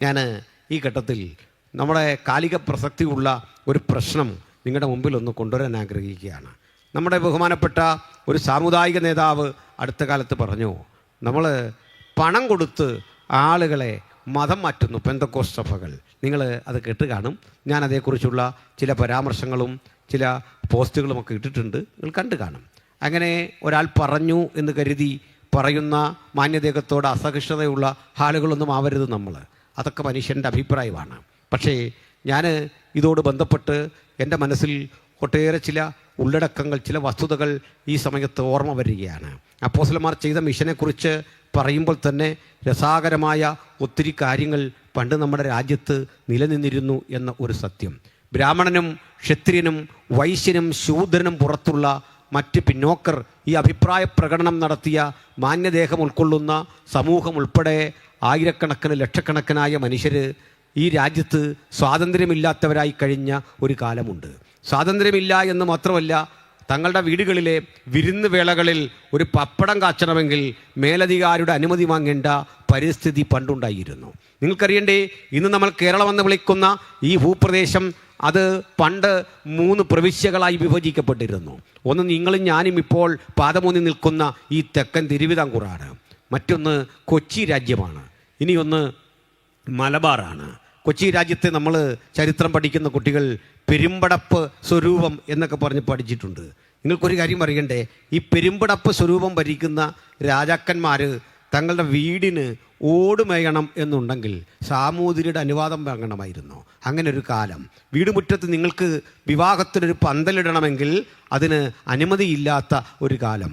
ഞാൻ ഈ ഘട്ടത്തിൽ നമ്മുടെ കാലിക പ്രസക്തിയുള്ള ഒരു പ്രശ്നം നിങ്ങളുടെ മുമ്പിൽ ഒന്ന് കൊണ്ടുവരാൻ ആഗ്രഹിക്കുകയാണ്. നമ്മുടെ ബഹുമാനപ്പെട്ട ഒരു സാമുദായിക നേതാവ് അടുത്ത കാലത്ത് പറഞ്ഞു, നമ്മൾ പണം കൊടുത്ത് ആളുകളെ മതം മാറ്റുന്നു പെന്തക്കോസ്ത് സഭകൾ. നിങ്ങൾ അത് കേട്ട് കാണും. ഞാൻ അതേക്കുറിച്ചുള്ള ചില പരാമർശങ്ങളും ചില പോസ്റ്റുകളുമൊക്കെ ഇട്ടിട്ടുണ്ട്, നിങ്ങൾ കണ്ടു കാണും. അങ്ങനെ ഒരാൾ പറഞ്ഞു എന്ന് കരുതി പറയുന്ന മാന്യദേഹത്തോട് അസഹിഷ്ണുതയുള്ള ആളുകളൊന്നും ആവരുത് നമ്മൾ. അതൊക്കെ മനുഷ്യൻ്റെ അഭിപ്രായമാണ്. പക്ഷേ ഞാൻ ഇതോട് ബന്ധപ്പെട്ട് എൻ്റെ മനസ്സിൽ ഒട്ടേറെ ചില ഉള്ളടക്കങ്ങൾ, ചില വസ്തുതകൾ ഈ സമയത്ത് ഓർമ്മ വരികയാണ്. അപ്പോസ്തലന്മാർ ചെയ്ത മിഷനെക്കുറിച്ച് പറയുമ്പോൾ തന്നെ രസാകരമായ ഒത്തിരി കാര്യങ്ങൾ പണ്ട് നമ്മുടെ രാജ്യത്ത് നിലനിന്നിരുന്നു എന്ന ഒരു സത്യം. ബ്രാഹ്മണനും ക്ഷത്രിയനും വൈശ്യനും ശൂദ്രനും പുറത്തുള്ള മറ്റ് പിന്നോക്കർ ഈ അഭിപ്രായ പ്രകടനം നടത്തിയ മാന്യദേഹം ഉൾക്കൊള്ളുന്ന സമൂഹം ഉൾപ്പെടെ ആയിരക്കണക്കിന് ലക്ഷക്കണക്കിനായ മനുഷ്യർ ഈ രാജ്യത്ത് സ്വാതന്ത്ര്യമില്ലാത്തവരായി കഴിഞ്ഞ ഒരു കാലമുണ്ട്. സ്വാതന്ത്ര്യമില്ല എന്ന് മാത്രമല്ല, തങ്ങളുടെ വീടുകളിലെ വിരുന്ന് വേളകളിൽ ഒരു പപ്പടം കാച്ചണമെങ്കിൽ മേലധികാരിയുടെ അനുമതി വാങ്ങേണ്ട പരിസ്ഥിതി പണ്ടുണ്ടായിരുന്നു. നിങ്ങൾക്കറിയണ്ടേ, ഇന്ന് നമ്മൾ കേരളമെന്ന് വിളിക്കുന്ന ഈ ഭൂപ്രദേശം അത് പണ്ട് 3 പ്രവിശ്യകളായി വിഭജിക്കപ്പെട്ടിരുന്നു. ഒന്ന് നിങ്ങളും ഞാനും ഇപ്പോൾ പാദമൂന്നി നിൽക്കുന്ന ഈ തെക്കൻ തിരുവിതാംകൂറാണ്. മറ്റൊന്ന് കൊച്ചി രാജ്യമാണ്. ഇനിയൊന്ന് മലബാറാണ്. കൊച്ചി രാജ്യത്തെ നമ്മൾ ചരിത്രം പഠിക്കുന്ന കുട്ടികൾ പെരുമ്പടപ്പ് സ്വരൂപം എന്നൊക്കെ പറഞ്ഞ് പഠിച്ചിട്ടുണ്ട്. നിങ്ങൾക്കൊരു കാര്യം അറിയണ്ടേ, ഈ പെരുമ്പടപ്പ് സ്വരൂപം ഭരിക്കുന്ന രാജാക്കന്മാർ തങ്ങളുടെ വീടിന് ഓട് മേയണം എന്നുണ്ടെങ്കിൽ സാമൂതിരിയുടെ അനുവാദം വാങ്ങണമായിരുന്നു. അങ്ങനെ ഒരു കാലം. വീടുമുറ്റത്ത് നിങ്ങൾക്ക് വിവാഹത്തിനൊരു പന്തലിടണമെങ്കിൽ അതിന് അനുമതിയില്ലാത്ത ഒരു കാലം.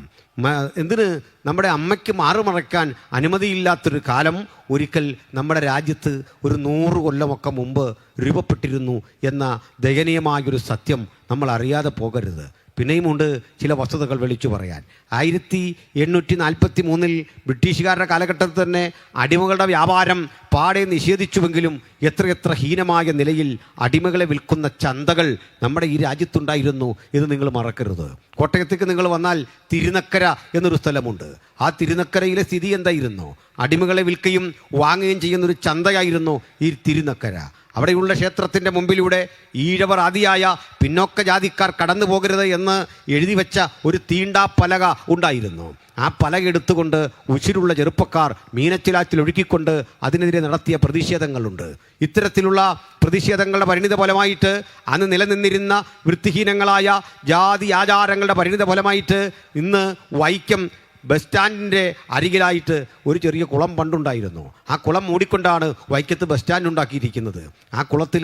എന്തിന് നമ്മുടെ അമ്മയ്ക്ക് മാറുമറയ്ക്കാൻ അനുമതിയില്ലാത്തൊരു കാലം ഒരിക്കൽ നമ്മുടെ രാജ്യത്ത് ഒരു 100 കൊല്ലമൊക്കെ മുമ്പ് രൂപപ്പെട്ടിരുന്നു എന്ന ദയനീയമായൊരു സത്യം നമ്മൾ അറിയാതെ പോകരുത്. പിന്നെയുമുണ്ട് ചില വസ്തുതകൾ വിളിച്ചു പറയാൻ. 1843 ബ്രിട്ടീഷുകാരുടെ കാലഘട്ടത്തിൽ തന്നെ അടിമകളുടെ വ്യാപാരം പാടെ നിഷേധിച്ചുവെങ്കിലും എത്രയെത്ര ഹീനമായ നിലയിൽ അടിമകളെ വിൽക്കുന്ന ചന്തകൾ നമ്മുടെ ഈ രാജ്യത്തുണ്ടായിരുന്നു എന്ന് നിങ്ങൾ മറക്കരുത്. കോട്ടയത്തേക്ക് നിങ്ങൾ വന്നാൽ തിരുനക്കര എന്നൊരു സ്ഥലമുണ്ട്. ആ തിരുനക്കരയിലെ സ്ഥിതി എന്തായിരുന്നു? അടിമകളെ വിൽക്കുകയും വാങ്ങുകയും ചെയ്യുന്നൊരു ചന്തയായിരുന്നു ഈ തിരുനക്കര. അവിടെയുള്ള ക്ഷേത്രത്തിൻ്റെ മുമ്പിലൂടെ ഈഴവർ ആദിയായ പിന്നോക്ക ജാതിക്കാർ കടന്നു പോകരുത് എന്ന് എഴുതി വെച്ച ഒരു തീണ്ടാപ്പലക ഉണ്ടായിരുന്നു. ആ പലക എടുത്തുകൊണ്ട് ഉശിരുള്ള ചെറുപ്പക്കാർ മീനച്ചിലാറ്റിൽ ഒഴുക്കിക്കൊണ്ട് അതിനെതിരെ നടത്തിയ പ്രതിഷേധങ്ങളുണ്ട്. ഇത്തരത്തിലുള്ള പ്രതിഷേധങ്ങളുടെ പരിണിത ഫലമായിട്ട് അന്ന് നിലനിന്നിരുന്ന വൃത്തിഹീനങ്ങളായ ജാതി ആചാരങ്ങളുടെ പരിണിത ഫലമായിട്ട് ഇന്ന് വൈക്കം ബസ് സ്റ്റാൻഡിൻ്റെ അരികിലായിട്ട് ഒരു ചെറിയ കുളം പണ്ടുണ്ടായിരുന്നു. ആ കുളം മൂടിക്കൊണ്ടാണ് വൈക്കത്ത് ബസ് സ്റ്റാൻഡ് ഉണ്ടാക്കിയിരിക്കുന്നത്. ആ കുളത്തിൽ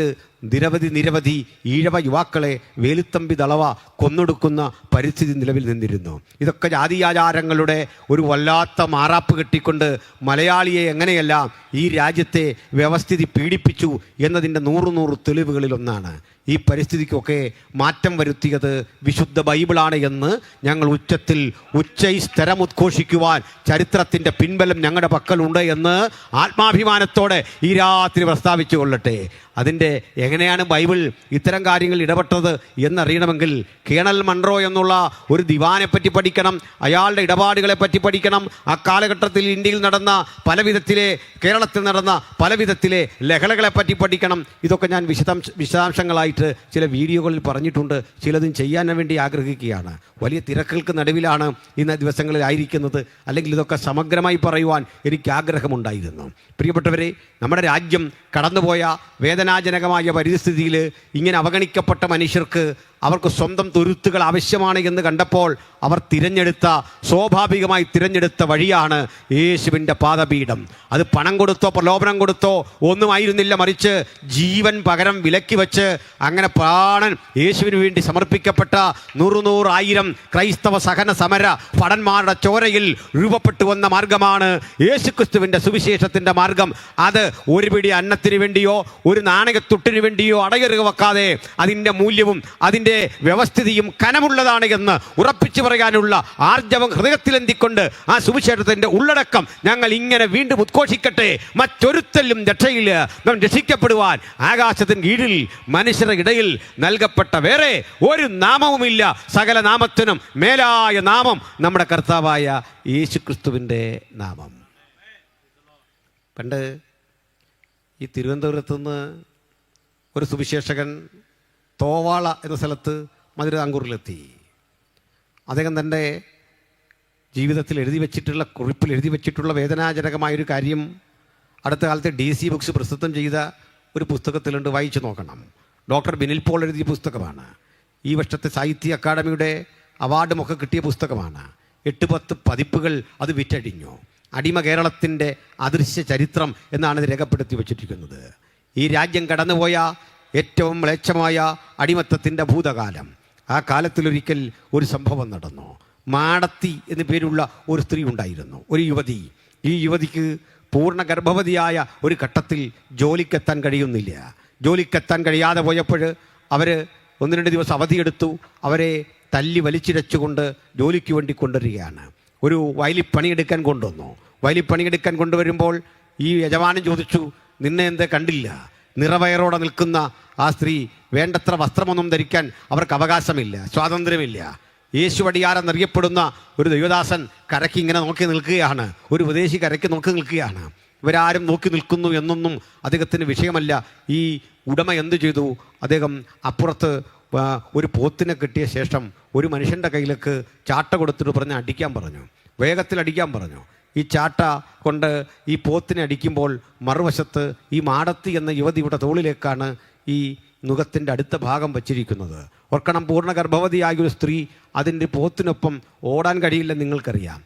നിരവധി ഈഴവ യുവാക്കളെ വേലുത്തമ്പി ദളവ കൊന്നൊടുക്കുന്ന പരിസ്ഥിതി നിലവിൽ നിന്നിരുന്നു. ഇതൊക്കെ ജാതീയാചാരങ്ങളുടെ ഒരു വല്ലാത്ത മാറാപ്പ് കെട്ടിക്കൊണ്ട് മലയാളിയെ എങ്ങനെയെല്ലാം ഈ രാജ്യത്തെ വ്യവസ്ഥിതി പീഡിപ്പിച്ചു എന്നതിൻ്റെ 100 തെളിവുകളിലൊന്നാണ്. ഈ പരിസ്ഥിതിക്കൊക്കെ മാറ്റം വരുത്തിയത് വിശുദ്ധ ബൈബിളാണ് എന്ന് ഞങ്ങൾ ഉച്ചൈസ്തരം ഉദ്ഘോഷിക്കുവാൻ ചരിത്രത്തിൻ്റെ പിൻബലം ഞങ്ങളുടെ പക്കലുണ്ട് എന്ന് ആത്മാഭിമാനത്തോടെ ഈ രാത്രി പ്രസ്താവിച്ചു കൊള്ളട്ടെ. അതിൻ്റെ എങ്ങനെയാണ് ബൈബിൾ ഇത്തരം കാര്യങ്ങൾ ഇടപെട്ടത് എന്നറിയണമെങ്കിൽ കേണൽ മൺറോ എന്നുള്ള ഒരു ദിവാനെ പറ്റി പഠിക്കണം, അയാളുടെ ഇടപാടുകളെ പറ്റി പഠിക്കണം. ആ കാലഘട്ടത്തിൽ ഇന്ത്യയിൽ നടന്ന കേരളത്തിൽ നടന്ന പലവിധത്തിലെ ലഹളകളെ പറ്റി പഠിക്കണം. ഇതൊക്കെ ഞാൻ വിശദാംശങ്ങളായിട്ട് ചില വീഡിയോകളിൽ പറഞ്ഞിട്ടുണ്ട്. ചിലതും ചെയ്യാൻ വേണ്ടി ആഗ്രഹിക്കുകയാണ്. വലിയ തിരക്കുകൾക്ക് നടുവിലാണ് ഇന്ന ദിവസങ്ങളിലായിരിക്കുന്നത്. അല്ലെങ്കിൽ ഇതൊക്കെ സമഗ്രമായി പറയുവാൻ എനിക്ക് ആഗ്രഹമുണ്ടായിരുന്നു. പ്രിയപ്പെട്ടവരെ, നമ്മുടെ രാജ്യം കടന്നുപോയ വേദനാജനകമായ പരിസ്ഥിതിയിൽ ഇങ്ങനെ അവഗണിക്കപ്പെട്ട മനുഷ്യർക്ക് അവർക്ക് സ്വന്തം തുരുത്തുകൾ ആവശ്യമാണ് എന്ന് കണ്ടപ്പോൾ അവർ സ്വാഭാവികമായി തിരഞ്ഞെടുത്ത വഴിയാണ് യേശുവിൻ്റെ പാദപീഠം. അത് പണം കൊടുത്തോ പ്രലോഭനം കൊടുത്തോ ഒന്നുമായിരുന്നില്ല, മറിച്ച് ജീവൻ പകരം വിലക്കി വെച്ച് അങ്ങനെ പ്രാണൻ യേശുവിന് വേണ്ടി സമർപ്പിക്കപ്പെട്ട 100,000 ക്രൈസ്തവ സഹന സമര ഭടന്മാരുടെ ചോരയിൽ രൂപപ്പെട്ടു വന്ന മാർഗമാണ് യേശുക്രിസ്തുവിൻ്റെ സുവിശേഷത്തിൻ്റെ മാർഗം. അത് ഒരു പിടി അന്നത്തിന് വേണ്ടിയോ ഒരു നാണയത്തുട്ടിന് വേണ്ടിയോ അടയറുക വെക്കാതെ അതിൻ്റെ മൂല്യവും അതിൻ്റെ വ്യവസ്ഥിതിയും കനമുള്ളതാണ് എന്ന് ഉറപ്പിച്ചു പറയാനുള്ള ആർജവം ഹൃദയത്തിലെന്തിക്കൊണ്ട് ആ സുവിശേഷത്തിന്റെ ഉള്ളടക്കം ഞങ്ങൾ ഇങ്ങനെ വീണ്ടും ഉദ്ഘോഷിക്കട്ടെ. മറ്റൊരുത്തലും രക്ഷയില്ല, നാം രക്ഷിക്കപ്പെടുവാൻ ആകാശത്തിന് കീഴിൽ മനുഷ്യരുടെ ഇടയിൽ നൽകപ്പെട്ട വേറെ ഒരു നാമവുമില്ല. സകല നാമത്തിനും മേലായ നാമം നമ്മുടെ കർത്താവായ യേശുക്രിസ്തുവിൻ്റെ നാമം. പണ്ട് ഈ തിരുവനന്തപുരത്ത് നിന്ന് ഒരു സുവിശേഷകൻ തോവാള എന്ന സ്ഥലത്ത് മധുരാങ്കൂറിലെത്തി. അദ്ദേഹം തൻ്റെ ജീവിതത്തിൽ കുറിപ്പിൽ എഴുതി വച്ചിട്ടുള്ള വേദനാജനകമായൊരു കാര്യം അടുത്ത കാലത്ത് DC ബുക്സ് പ്രസിദ്ധം ചെയ്ത ഒരു പുസ്തകത്തിലുണ്ട്, വായിച്ചു നോക്കണം. ഡോക്ടർ ബിനിൽ പോൾ എഴുതിയ പുസ്തകമാണ്. ഈ വർഷത്തെ സാഹിത്യ അക്കാദമിയുടെ അവാർഡുമൊക്കെ കിട്ടിയ പുസ്തകമാണ്. 8-10 പതിപ്പുകൾ അത് വിറ്റഴിഞ്ഞു. അടിമ കേരളത്തിൻ്റെ അദൃശ്യ ചരിത്രം എന്നാണ് ഇത് രേഖപ്പെടുത്തി വച്ചിരിക്കുന്നത്. ഈ രാജ്യം കടന്നുപോയ ഏറ്റവും മ്ലേച്ഛമായ അടിമത്തത്തിൻ്റെ ഭൂതകാലം. ആ കാലത്തിലൊരിക്കൽ ഒരു സംഭവം നടന്നു. മാടത്തി എന്നു പേരുള്ള ഒരു സ്ത്രീ ഉണ്ടായിരുന്നു, ഒരു യുവതി. ഈ യുവതിക്ക് പൂർണ്ണ ഗർഭവതിയായ ഒരു ഘട്ടത്തിൽ ജോലിക്കെത്താൻ കഴിയുന്നില്ല. ജോലിക്കെത്താൻ കഴിയാതെ പോയപ്പോൾ അവർ 1-2 ദിവസം അവധിയെടുത്തു. അവരെ തല്ലി വലിച്ചിരച്ചുകൊണ്ട് ജോലിക്ക് വേണ്ടി കൊണ്ടുവരികയാണ്. ഒരു വയലിൽ പണിയെടുക്കാൻ കൊണ്ടുവന്നു. വയലിൽ പണിയെടുക്കാൻ കൊണ്ടുവരുമ്പോൾ ഈ യജമാനൻ ചോദിച്ചു, നിന്നെ എന്തേ കണ്ടില്ല? നിറവയറോടെ നിൽക്കുന്ന ആ സ്ത്രീ, വേണ്ടത്ര വസ്ത്രമൊന്നും ധരിക്കാൻ അവർക്ക് അവകാശമില്ല, സ്വാതന്ത്ര്യമില്ല. യേശുവടിയാരെന്നറിയപ്പെടുന്ന ഒരു ദൈവദാസൻ കരയ്ക്ക് ഇങ്ങനെ നോക്കി നിൽക്കുകയാണ്. ഒരു വിദേശി കരയ്ക്ക് നോക്കി നിൽക്കുകയാണ്. ഇവരാരും നോക്കി നിൽക്കുന്നു എന്നൊന്നും അദ്ദേഹത്തിന് വിഷയമല്ല. ഈ ഉടമ എന്തു ചെയ്തു? അദ്ദേഹം അപ്പുറത്ത് ഒരു പോത്തിനെ കിട്ടിയ ശേഷം ഒരു മനുഷ്യൻ്റെ കയ്യിലേക്ക് ചാട്ട കൊടുത്തിട്ട് പറഞ്ഞ് അടിക്കാൻ പറഞ്ഞു, വേഗത്തിൽ അടിക്കാൻ പറഞ്ഞു. ഈ ചാട്ട കൊണ്ട് ഈ പോത്തിനെ അടിക്കുമ്പോൾ മറുവശത്ത് ഈ മാടത്തി എന്ന യുവതിയുടെ തോളിലേക്കാണ് ഈ നുകത്തിൻ്റെ അടുത്ത ഭാഗം വച്ചിരിക്കുന്നത്. ഓർക്കണം, പൂർണ്ണ ഗർഭവതിയായ ഒരു സ്ത്രീ അതിൻ്റെ പോത്തിനൊപ്പം ഓടാൻ കഴിയില്ലെന്ന് നിങ്ങൾക്കറിയാം.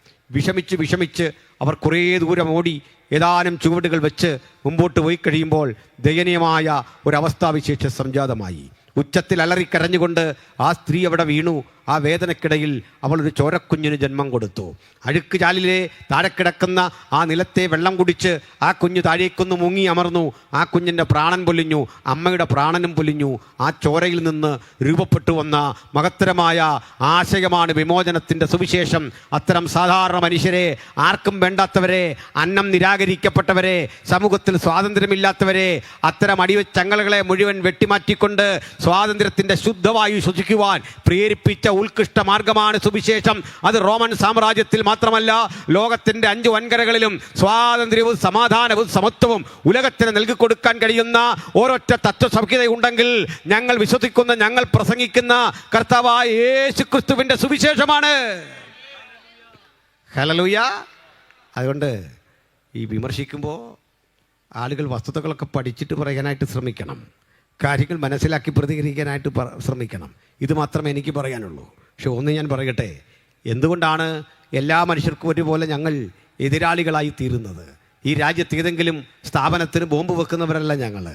വിഷമിച്ച് അവർ കുറേ ദൂരം ഓടി ഏതാനും ചുവടുകൾ വെച്ച് മുമ്പോട്ട് പോയി കഴിയുമ്പോൾ ദയനീയമായ ഒരവസ്ഥാവിശേഷം സംജാതമായി. ഉച്ചത്തിൽ അലറിക്കരഞ്ഞുകൊണ്ട് ആ സ്ത്രീ അവിടെ വീണു. ആ വേദനക്കിടയിൽ അവൾ ഒരു ചോരക്കുഞ്ഞിന് ജന്മം കൊടുത്തു. അഴുക്ക് ചാലിലെ താഴെ കിടക്കുന്ന ആ നിലത്തെ വെള്ളം കുടിച്ച് ആ കുഞ്ഞ് താഴേക്കൊന്ന് മുങ്ങി അമർന്നു. ആ കുഞ്ഞിൻ്റെ പ്രാണൻ പൊലിഞ്ഞു, അമ്മയുടെ പ്രാണനും പൊലിഞ്ഞു. ആ ചോരയിൽ നിന്ന് രൂപപ്പെട്ടു വന്ന മഹത്തരമായ ആശയമാണ് വിമോചനത്തിൻ്റെ സുവിശേഷം. അത്തരം സാധാരണ മനുഷ്യരെ, ആർക്കും വേണ്ടാത്തവരെ, അന്നം നിരാകരിക്കപ്പെട്ടവരെ, സമൂഹത്തിൽ സ്വാതന്ത്ര്യമില്ലാത്തവരെ, അത്തരം അടിവച്ചങ്ങലകളെ മുഴുവൻ വെട്ടിമാറ്റിക്കൊണ്ട് സ്വാതന്ത്ര്യത്തിൻ്റെ ശുദ്ധവായു ശ്വസിക്കുവാൻ പ്രേരിപ്പിച്ച ഉത്കൃഷ്ട മാർഗമാണ് സുവിശേഷം. അത് റോമൻ സാമ്രാജ്യത്തിൽ മാത്രമല്ല, ലോകത്തിൻ്റെ 5 വൻകരകളിലും സ്വാതന്ത്ര്യവും സമാധാനവും സമത്വവും ഉലകത്തിന് നൽകിക്കൊടുക്കാൻ കഴിയുന്ന ഒരൊറ്റ തത്വസംഹിതയുണ്ടെങ്കിൽ ഞങ്ങൾ വിശ്വസിക്കുന്ന, ഞങ്ങൾ പ്രസംഗിക്കുന്ന കർത്താവായ യേശുക്രിസ്തുവിൻ്റെ സുവിശേഷമാണ്. ഹല്ലേലൂയ. അതുകൊണ്ട് ഈ വിമർശിക്കുമ്പോൾ ആളുകൾ വസ്തുതകളൊക്കെ പഠിച്ചിട്ട് പറയാനായിട്ട് ശ്രമിക്കണം. കാര്യങ്ങൾ മനസ്സിലാക്കി പ്രതികരിക്കാനായിട്ട് ശ്രമിക്കണം. ഇത് മാത്രമേ എനിക്ക് പറയാനുള്ളൂ. പക്ഷെ ഒന്ന് ഞാൻ പറയട്ടെ, എന്തുകൊണ്ടാണ് എല്ലാ മനുഷ്യർക്കും ഒരുപോലെ ഞങ്ങൾ എതിരാളികളായി തീരുന്നത്? ഈ രാജ്യത്ത് ഏതെങ്കിലും സ്ഥാപനത്തിന് ബോംബ് വെക്കുന്നവരല്ല ഞങ്ങൾ.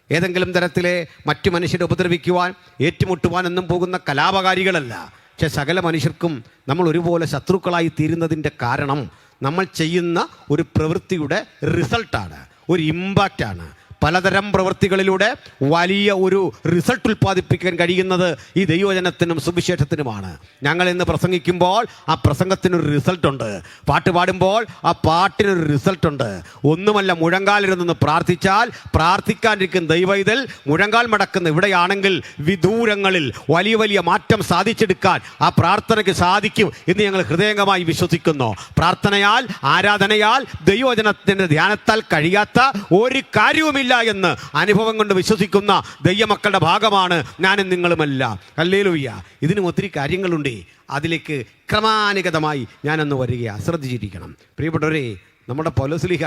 ഏതെങ്കിലും തരത്തിലെ മറ്റു മനുഷ്യരെ ഉപദ്രവിക്കുവാൻ, ഏറ്റുമുട്ടുവാൻ എന്നും പോകുന്ന കലാപകാരികളല്ല. പക്ഷെ സകല മനുഷ്യർക്കും നമ്മൾ ഒരുപോലെ ശത്രുക്കളായി തീരുന്നതിൻ്റെ കാരണം നമ്മൾ ചെയ്യുന്ന ഒരു പ്രവൃത്തിയുടെ റിസൾട്ടാണ്, ഒരു ഇമ്പാക്റ്റാണ്. പലതരം പ്രവൃത്തികളിലൂടെ വലിയ ഒരു റിസൾട്ട് ഉൽപ്പാദിപ്പിക്കാൻ കഴിയുന്നത് ഈ ദൈവജനത്തിനും സുവിശേഷത്തിനുമാണ്. ഞങ്ങൾ ഇന്ന് പ്രസംഗിക്കുമ്പോൾ ആ പ്രസംഗത്തിനൊരു റിസൾട്ടുണ്ട്. പാട്ട് പാടുമ്പോൾ ആ പാട്ടിനൊരു റിസൾട്ടുണ്ട്. ഒന്നുമല്ല, മുഴങ്കാലിരുന്ന് പ്രാർത്ഥിച്ചാൽ പ്രാർത്ഥിക്കാനിരിക്കുന്ന ദൈവൈതൽ മുഴങ്കാൽ മടക്കുന്ന ഇവിടെയാണെങ്കിൽ വിദൂരങ്ങളിൽ വലിയ വലിയ മാറ്റം സാധിച്ചെടുക്കാൻ ആ പ്രാർത്ഥനയ്ക്ക് സാധിക്കും എന്ന് ഞങ്ങൾ ഹൃദയംഗമായി വിശ്വസിക്കുന്നു. പ്രാർത്ഥനയാൽ, ആരാധനയാൽ, ദൈവജനത്തിൻ്റെ ധ്യാനത്താൽ കഴിയാത്ത ഒരു കാര്യവുമില്ല എന്ന് അനുഭവം കൊണ്ട് വിശ്വസിക്കുന്ന ദൈവമക്കളുടെ ഭാഗമാണ് ഞാനും നിങ്ങളുമെല്ലാം. ഹല്ലേലൂയ. ഇതിനും ഒത്തിരി കാര്യങ്ങളുണ്ട്. അതിലേക്ക് ക്രമാനുഗതമായി ഞാനൊന്ന് വരികയാണ്. ശ്രദ്ധിച്ചിരിക്കണം പ്രിയപ്പെട്ടവരെ. നമ്മുടെ പൗലോസ്ലീഹ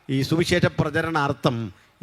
ഈ സുവിശേഷ പ്രചരണാർത്ഥം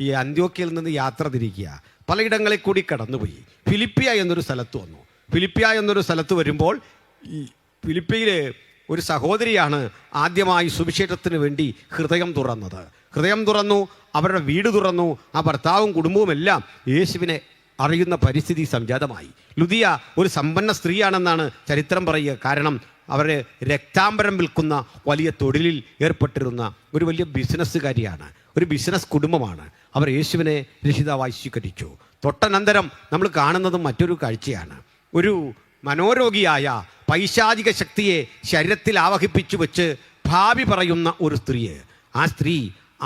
ഈ അന്ത്യോക്യയിൽ നിന്ന് യാത്ര തിരിക്കുക. പലയിടങ്ങളിൽ കൂടി കടന്നുപോയി. ഫിലിപ്പിയ എന്നൊരു സ്ഥലത്ത് വന്നു. ഫിലിപ്പിയ എന്നൊരു സ്ഥലത്ത് വരുമ്പോൾ ഈ ഫിലിപ്പിയിലെ ഒരു സഹോദരിയാണ് ആദ്യമായി സുവിശേഷത്തിന് വേണ്ടി ഹൃദയം തുറന്നു. അവരുടെ വീട് തുറന്നു. ആ ഭർത്താവും കുടുംബവുമെല്ലാം യേശുവിനെ അറിയുന്ന പരിസ്ഥിതി സംജാതമായി. ലുദിയ ഒരു സമ്പന്ന സ്ത്രീയാണെന്നാണ് ചരിത്രം പറയുക. കാരണം അവർ രക്താംബരം വിൽക്കുന്ന വലിയ തൊഴിലിൽ ഏർപ്പെട്ടിരുന്ന ഒരു വലിയ ബിസിനസ്സുകാരിയാണ്. ഒരു ബിസിനസ് കുടുംബമാണ്. അവർ യേശുവിനെ രക്ഷിതാവായി സ്വീകരിച്ചു. തൊട്ടനന്തരം നമ്മൾ കാണുന്നതും മറ്റൊരു കാഴ്ചയാണ്. ഒരു മനോരോഗിയായ പൈശാചിക ശക്തിയെ ശരീരത്തിൽ ആവഹിപ്പിച്ചു വെച്ച് ഭാവി പറയുന്ന ഒരു സ്ത്രീയെ, ആ സ്ത്രീ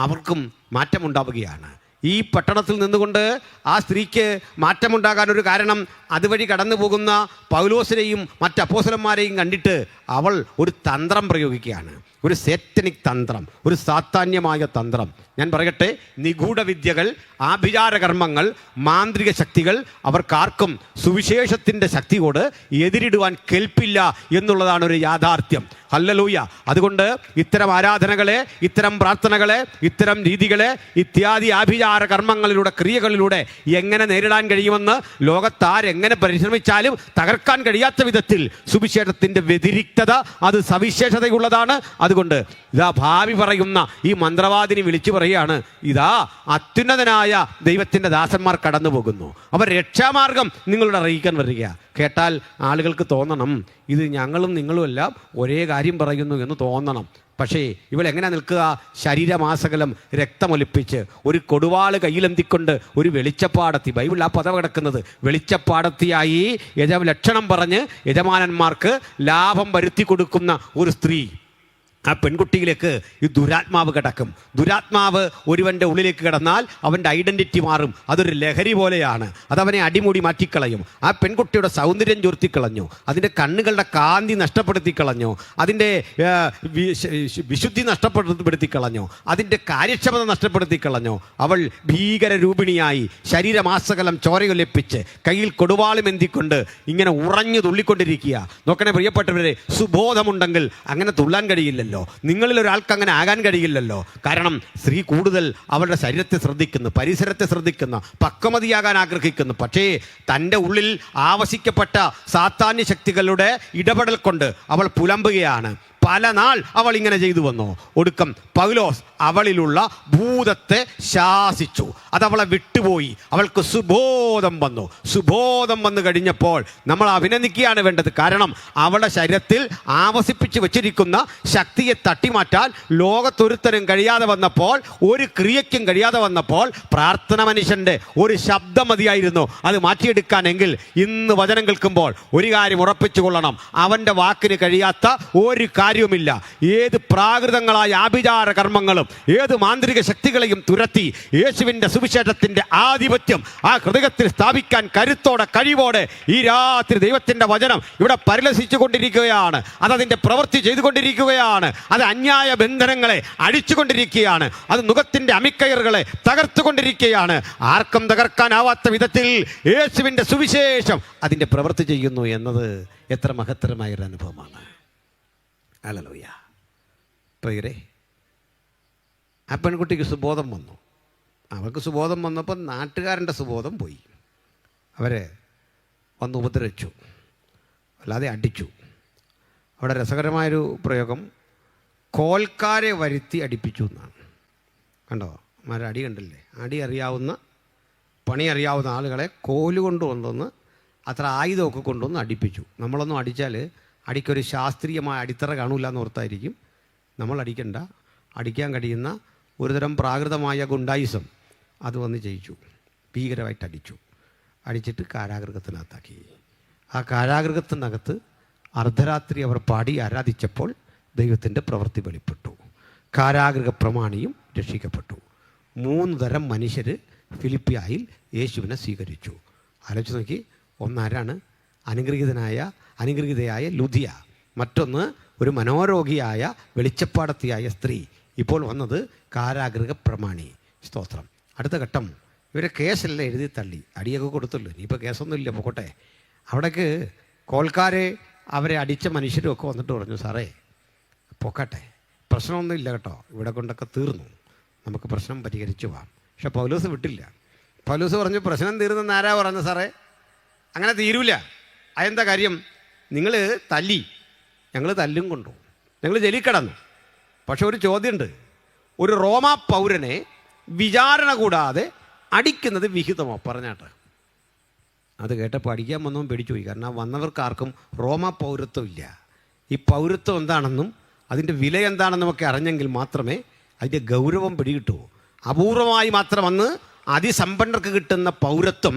അവർക്കും മാറ്റമുണ്ടാവുകയാണ്. ഈ പട്ടണത്തിൽ നിന്നുകൊണ്ട് ആ സ്ത്രീക്ക് മാറ്റമുണ്ടാകാനൊരു കാരണം അതുവഴി കടന്നു പോകുന്ന പൗലോസിനെയും മറ്റ് അപ്പോസ്തലന്മാരെയും കണ്ടിട്ട് അവൾ ഒരു തന്ത്രം പ്രയോഗിക്കുകയാണ്. ഒരു സേറ്റനിക് തന്ത്രം, ഒരു സാത്താന്യമായ തന്ത്രം. ഞാൻ പറയട്ടെ, നിഗൂഢ വിദ്യകൾ, ആഭിചാര കർമ്മങ്ങൾ, മാന്ത്രിക ശക്തികൾ അവർക്കാർക്കും സുവിശേഷത്തിൻ്റെ ശക്തിയോട് എതിരിടുവാൻ കെൽപ്പില്ല എന്നുള്ളതാണ് ഒരു യാഥാർത്ഥ്യം. ഹല്ലേലൂയ. അതുകൊണ്ട് ഇത്തരം ആരാധനകളെ, ഇത്തരം പ്രാർത്ഥനകളെ, ഇത്തരം രീതികളെ, ഇത്യാദി ആഭിചാര കർമ്മങ്ങളിലൂടെ, ക്രിയകളിലൂടെ എങ്ങനെ നേരിടാൻ കഴിയുമെന്ന് ലോകത്താരെങ്ങനെ പരിശ്രമിച്ചാലും തകർക്കാൻ കഴിയാത്ത വിധത്തിൽ സുവിശേഷത്തിൻ്റെ വ്യതിരിക്തത അത് സവിശേഷതയുള്ളതാണ്. അതുകൊണ്ട് ഇതാ ഭാവി പറയുന്ന ഈ മന്ത്രവാദിനി വിളിച്ചു പറയുകയാണ്, ഇതാ അത്യുന്നതനായ ദൈവത്തിൻ്റെ ദാസന്മാർ കടന്നു പോകുന്നു, അവർ രക്ഷാമാർഗം നിങ്ങളോട് അറിയിക്കാൻ വരിക. കേട്ടാൽ ആളുകൾക്ക് തോന്നണം ഇത് ഞങ്ങളും നിങ്ങളും എല്ലാം ഒരേ കാര്യം പറയുന്നു എന്ന് തോന്നണം. പക്ഷേ ഇവളെങ്ങനെ നിൽക്കുക? ശരീരമാസകലം രക്തമൊലിപ്പിച്ച് ഒരു കൊടുവാള് കയ്യിലെന്തിക്കൊണ്ട് ഒരു വെളിച്ചപ്പാടത്തി, ബൈബിൾ ആ പദം കിടക്കുന്നത്, വെളിച്ചപ്പാടത്തിയായി ലക്ഷണം പറഞ്ഞ് യജമാനന്മാർക്ക് ലാഭം വരുത്തി കൊടുക്കുന്ന ഒരു സ്ത്രീ. ആ പെൺകുട്ടിയിലേക്ക് ഈ ദുരാത്മാവ് കിടക്കും. ദുരാത്മാവ് ഒരുവൻ്റെ ഉള്ളിലേക്ക് കിടന്നാൽ അവൻ്റെ ഐഡൻറ്റിറ്റി മാറും. അതൊരു ലഹരി പോലെയാണ്. അതവനെ അടിമുടി മാറ്റിക്കളയും. ആ പെൺകുട്ടിയുടെ സൗന്ദര്യം ചോർത്തിക്കളഞ്ഞു, അതിൻ്റെ കണ്ണുകളുടെ കാന്തി നഷ്ടപ്പെടുത്തിക്കളഞ്ഞു, അതിൻ്റെ വിശുദ്ധി നഷ്ടപ്പെടുത്തിക്കളഞ്ഞു, അതിൻ്റെ കാര്യക്ഷമത നഷ്ടപ്പെടുത്തിക്കളഞ്ഞു. അവൾ ഭീകരരൂപിണിയായി ശരീരമാസകലം ചോരയൊലിപ്പിച്ച് കയ്യിൽ കൊടുവാളും എന്തിക്കൊണ്ട് ഇങ്ങനെ ഉറഞ്ഞു തുള്ളിക്കൊണ്ടിരിക്കുക. നോക്കണേ പ്രിയപ്പെട്ടവരെ, സുബോധമുണ്ടെങ്കിൽ അങ്ങനെ തുള്ളാൻ കഴിയില്ലല്ലോ. നിങ്ങളിൽ ഒരാൾക്ക് അങ്ങനെ ആകാൻ കഴിയില്ലല്ലോ. കാരണം സ്ത്രീ കൂടുതൽ അവളുടെ ശരീരത്തെ ശ്രദ്ധിക്കുന്നു, പരിസരത്തെ ശ്രദ്ധിക്കുന്നു, പക്വമതിയാകാൻ ആഗ്രഹിക്കുന്നു. പക്ഷേ തൻ്റെ ഉള്ളിൽ ആവശിക്കപ്പെട്ട സാത്താന്യ ശക്തികളുടെ ഇടപെടൽ കൊണ്ട് അവൾ പുലമ്പുകയാണ്. പല നാൾ അവൾ ഇങ്ങനെ ചെയ്തു വന്നു. ഒടുക്കം പൗലോസ് അവളിലുള്ള ഭൂതത്തെ ശാസിച്ചു. അതവളെ വിട്ടുപോയി. അവൾക്ക് സുബോധം വന്നു. സുബോധം വന്നു കഴിഞ്ഞപ്പോൾ നമ്മൾ അഭിനന്ദിക്കുകയാണ് വേണ്ടത്. കാരണം അവളുടെ ശരീരത്തിൽ ആവസിപ്പിച്ച് വെച്ചിരിക്കുന്ന ശക്തിയെ തട്ടിമാറ്റാൻ ലോകത്തൊരുത്തരും കഴിയാതെ വന്നപ്പോൾ, ഒരു ക്രിയയ്ക്കും കഴിയാതെ വന്നപ്പോൾ പ്രാർത്ഥന മനുഷ്യൻ്റെ ഒരു ശബ്ദം മതിയായിരുന്നു അത് മാറ്റിയെടുക്കാനെങ്കിൽ. ഇന്ന് വചനം കേൾക്കുമ്പോൾ ഒരു കാര്യം ഉറപ്പിച്ചു കൊള്ളണം, അവൻ്റെ വാക്കിന് കഴിയാത്ത ഒരു കാര്യവുമില്ല. ഏത് പ്രാകൃതങ്ങളായ ആഭിചാര കർമ്മങ്ങളും ഏത് മാന്ത്രിക ശക്തികളെയും തുരത്തി യേശുവിൻ്റെ സുവിശേഷത്തിൻ്റെ ആധിപത്യം ആ ഹൃദയത്തിൽ സ്ഥാപിക്കാൻ കരുത്തോടെ കഴിവോടെ ഈ രാത്രി ദൈവത്തിൻ്റെ വചനം ഇവിടെ പരിലസിച്ചു കൊണ്ടിരിക്കുകയാണ്. അതതിൻ്റെ പ്രവൃത്തി ചെയ്തുകൊണ്ടിരിക്കുകയാണ്. അത് അന്യായ ബന്ധനങ്ങളെ അടിച്ചുകൊണ്ടിരിക്കുകയാണ്. അത് നുകത്തിൻ്റെ അമിക്കയറുകളെ തകർത്തുകൊണ്ടിരിക്കുകയാണ്. ആർക്കും തകർക്കാനാവാത്ത വിധത്തിൽ യേശുവിൻ്റെ സുവിശേഷം അതിൻ്റെ പ്രവൃത്തി ചെയ്യുന്നു എന്നത് എത്ര മഹത്തരമായൊരു അനുഭവമാണ്. ഹല്ലേലൂയ. പ്രിയരേ, ആ പെൺകുട്ടിക്ക് സുബോധം വന്നു. അവൾക്ക് സുബോധം വന്നപ്പോൾ നാട്ടുകാരൻ്റെ സുബോധം പോയി. അവരെ വന്ന് ഉപദ്രവിച്ചു, അല്ലാതെ അടിച്ചു. അവിടെ രസകരമായൊരു പ്രയോഗം, കോൽക്കാരെ വരുത്തി അടിപ്പിച്ചു എന്നാണ്. കണ്ടോ? അടി കണ്ടില്ലേ? അടി അറിയാവുന്ന, പണി അറിയാവുന്ന ആളുകളെ കോലുകൊണ്ട് കൊണ്ടുവന്ന് അത്ര ആയുധമൊക്കെ കൊണ്ടുവന്ന് അടിപ്പിച്ചു. നമ്മളൊന്നും അടിച്ചാൽ അടിക്കൊരു ശാസ്ത്രീയമായ അടിത്തറ കാണൂല എന്ന് ഓർത്തായിരിക്കും നമ്മൾ അടിക്കണ്ട. അടിക്കാൻ കഴിയുന്ന ഒരുതരം പ്രാകൃതമായ ഗുണ്ടായിസം അത് വന്ന് ചെയ്യിച്ചു. ഭീകരമായിട്ട് അടിച്ചു. അടിച്ചിട്ട് കാരാഗൃഹത്തിനകത്താക്കി. ആ കാരാഗൃഹത്തിനകത്ത് അർദ്ധരാത്രി അവർ പാടി ആരാധിച്ചപ്പോൾ ദൈവത്തിൻ്റെ പ്രവൃത്തി വെളിപ്പെട്ടു. കാരാഗൃഹ പ്രമാണിയും രക്ഷിക്കപ്പെട്ടു. 3 തരം മനുഷ്യർ ഫിലിപ്പിയായിൽ യേശുവിനെ സ്വീകരിച്ചു. ആലോചിച്ച് നോക്കി. ഒന്നാരാണ്? അനുഗ്രഹീതയായ ലുദിയ. മറ്റൊന്ന് ഒരു മനോരോഗിയായ വെളിച്ചപ്പാടത്തിയായ സ്ത്രീ. ഇപ്പോൾ വന്നത് കാരാഗൃഹ പ്രമാണി. സ്തോത്രം. അടുത്ത ഘട്ടം, ഇവരെ കേസെല്ലാം എഴുതി തള്ളി, അടിയൊക്കെ കൊടുത്തല്ലോ, ഇനിയിപ്പോൾ കേസൊന്നുമില്ല, പോകട്ടെ. അവിടേക്ക് കോൽക്കാരെ അവരെ അടിച്ച മനുഷ്യരും ഒക്കെ വന്നിട്ട് പറഞ്ഞു, സാറേ പൊക്കട്ടെ, പ്രശ്നമൊന്നും ഇല്ല കേട്ടോ, ഇവിടെ കൊണ്ടൊക്കെ തീർന്നു, നമുക്ക് പ്രശ്നം പരിഹരിച്ചു പോവാം. പക്ഷെ പൗലോസ് വിട്ടില്ല. പൗലോസ് പറഞ്ഞു, പ്രശ്നം തീർന്നെന്ന് ആരാ പറഞ്ഞു സാറേ? അങ്ങനെ തീരൂല. അതെന്താ കാര്യം? നിങ്ങൾ തല്ലി, ഞങ്ങൾ തല്ലും കൊണ്ടു, ഞങ്ങൾ ജയിലിൽ കിടന്നു. പക്ഷെ ഒരു ചോദ്യമുണ്ട്, ഒരു റോമാ പൗരനെ വിചാരണ കൂടാതെ അടിക്കുന്നത് വിഹിതമോ? പറഞ്ഞാട്ടെ. അത് കേട്ടപ്പോൾ അടിക്കാൻ വന്നവൻ പേടിച്ചു പോയി. കാരണം വന്നവർക്കാർക്കും റോമാ പൗരത്വം ഇല്ല. ഈ പൗരത്വം എന്താണെന്നും അതിൻ്റെ വില എന്താണെന്നും ഒക്കെ അറിഞ്ഞെങ്കിൽ മാത്രമേ അതിൻ്റെ ഗൗരവം പിടികിട്ടൂ. അപൂർവമായി മാത്രം വന്ന് അതിസമ്പന്നർക്ക് കിട്ടുന്ന പൗരത്വം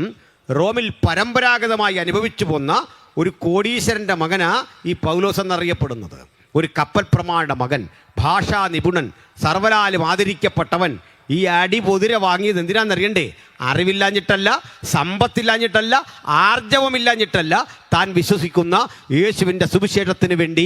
റോമിൽ പരമ്പരാഗതമായി അനുഭവിച്ചു പോന്ന ഒരു കോടീശ്വരൻ്റെ മകനാ ഈ പൗലോസ് എന്നറിയപ്പെടുന്നത്. ഒരു കപ്പൽ പ്രമാണിയുടെ മകൻ, ഭാഷാ നിപുണൻ, സർവ്വലാലും ആദരിക്കപ്പെട്ടവൻ. ഈ അടി പൊതിരെ വാങ്ങിയത് എന്തിനാണെന്നറിയണ്ടേ? അറിവില്ലാഞ്ഞിട്ടല്ല, സമ്പത്തില്ലാഞ്ഞിട്ടല്ല, ആർജവമില്ലാഞ്ഞിട്ടല്ല. താൻ വിശ്വസിക്കുന്ന യേശുവിൻ്റെ സുവിശേഷത്തിന് വേണ്ടി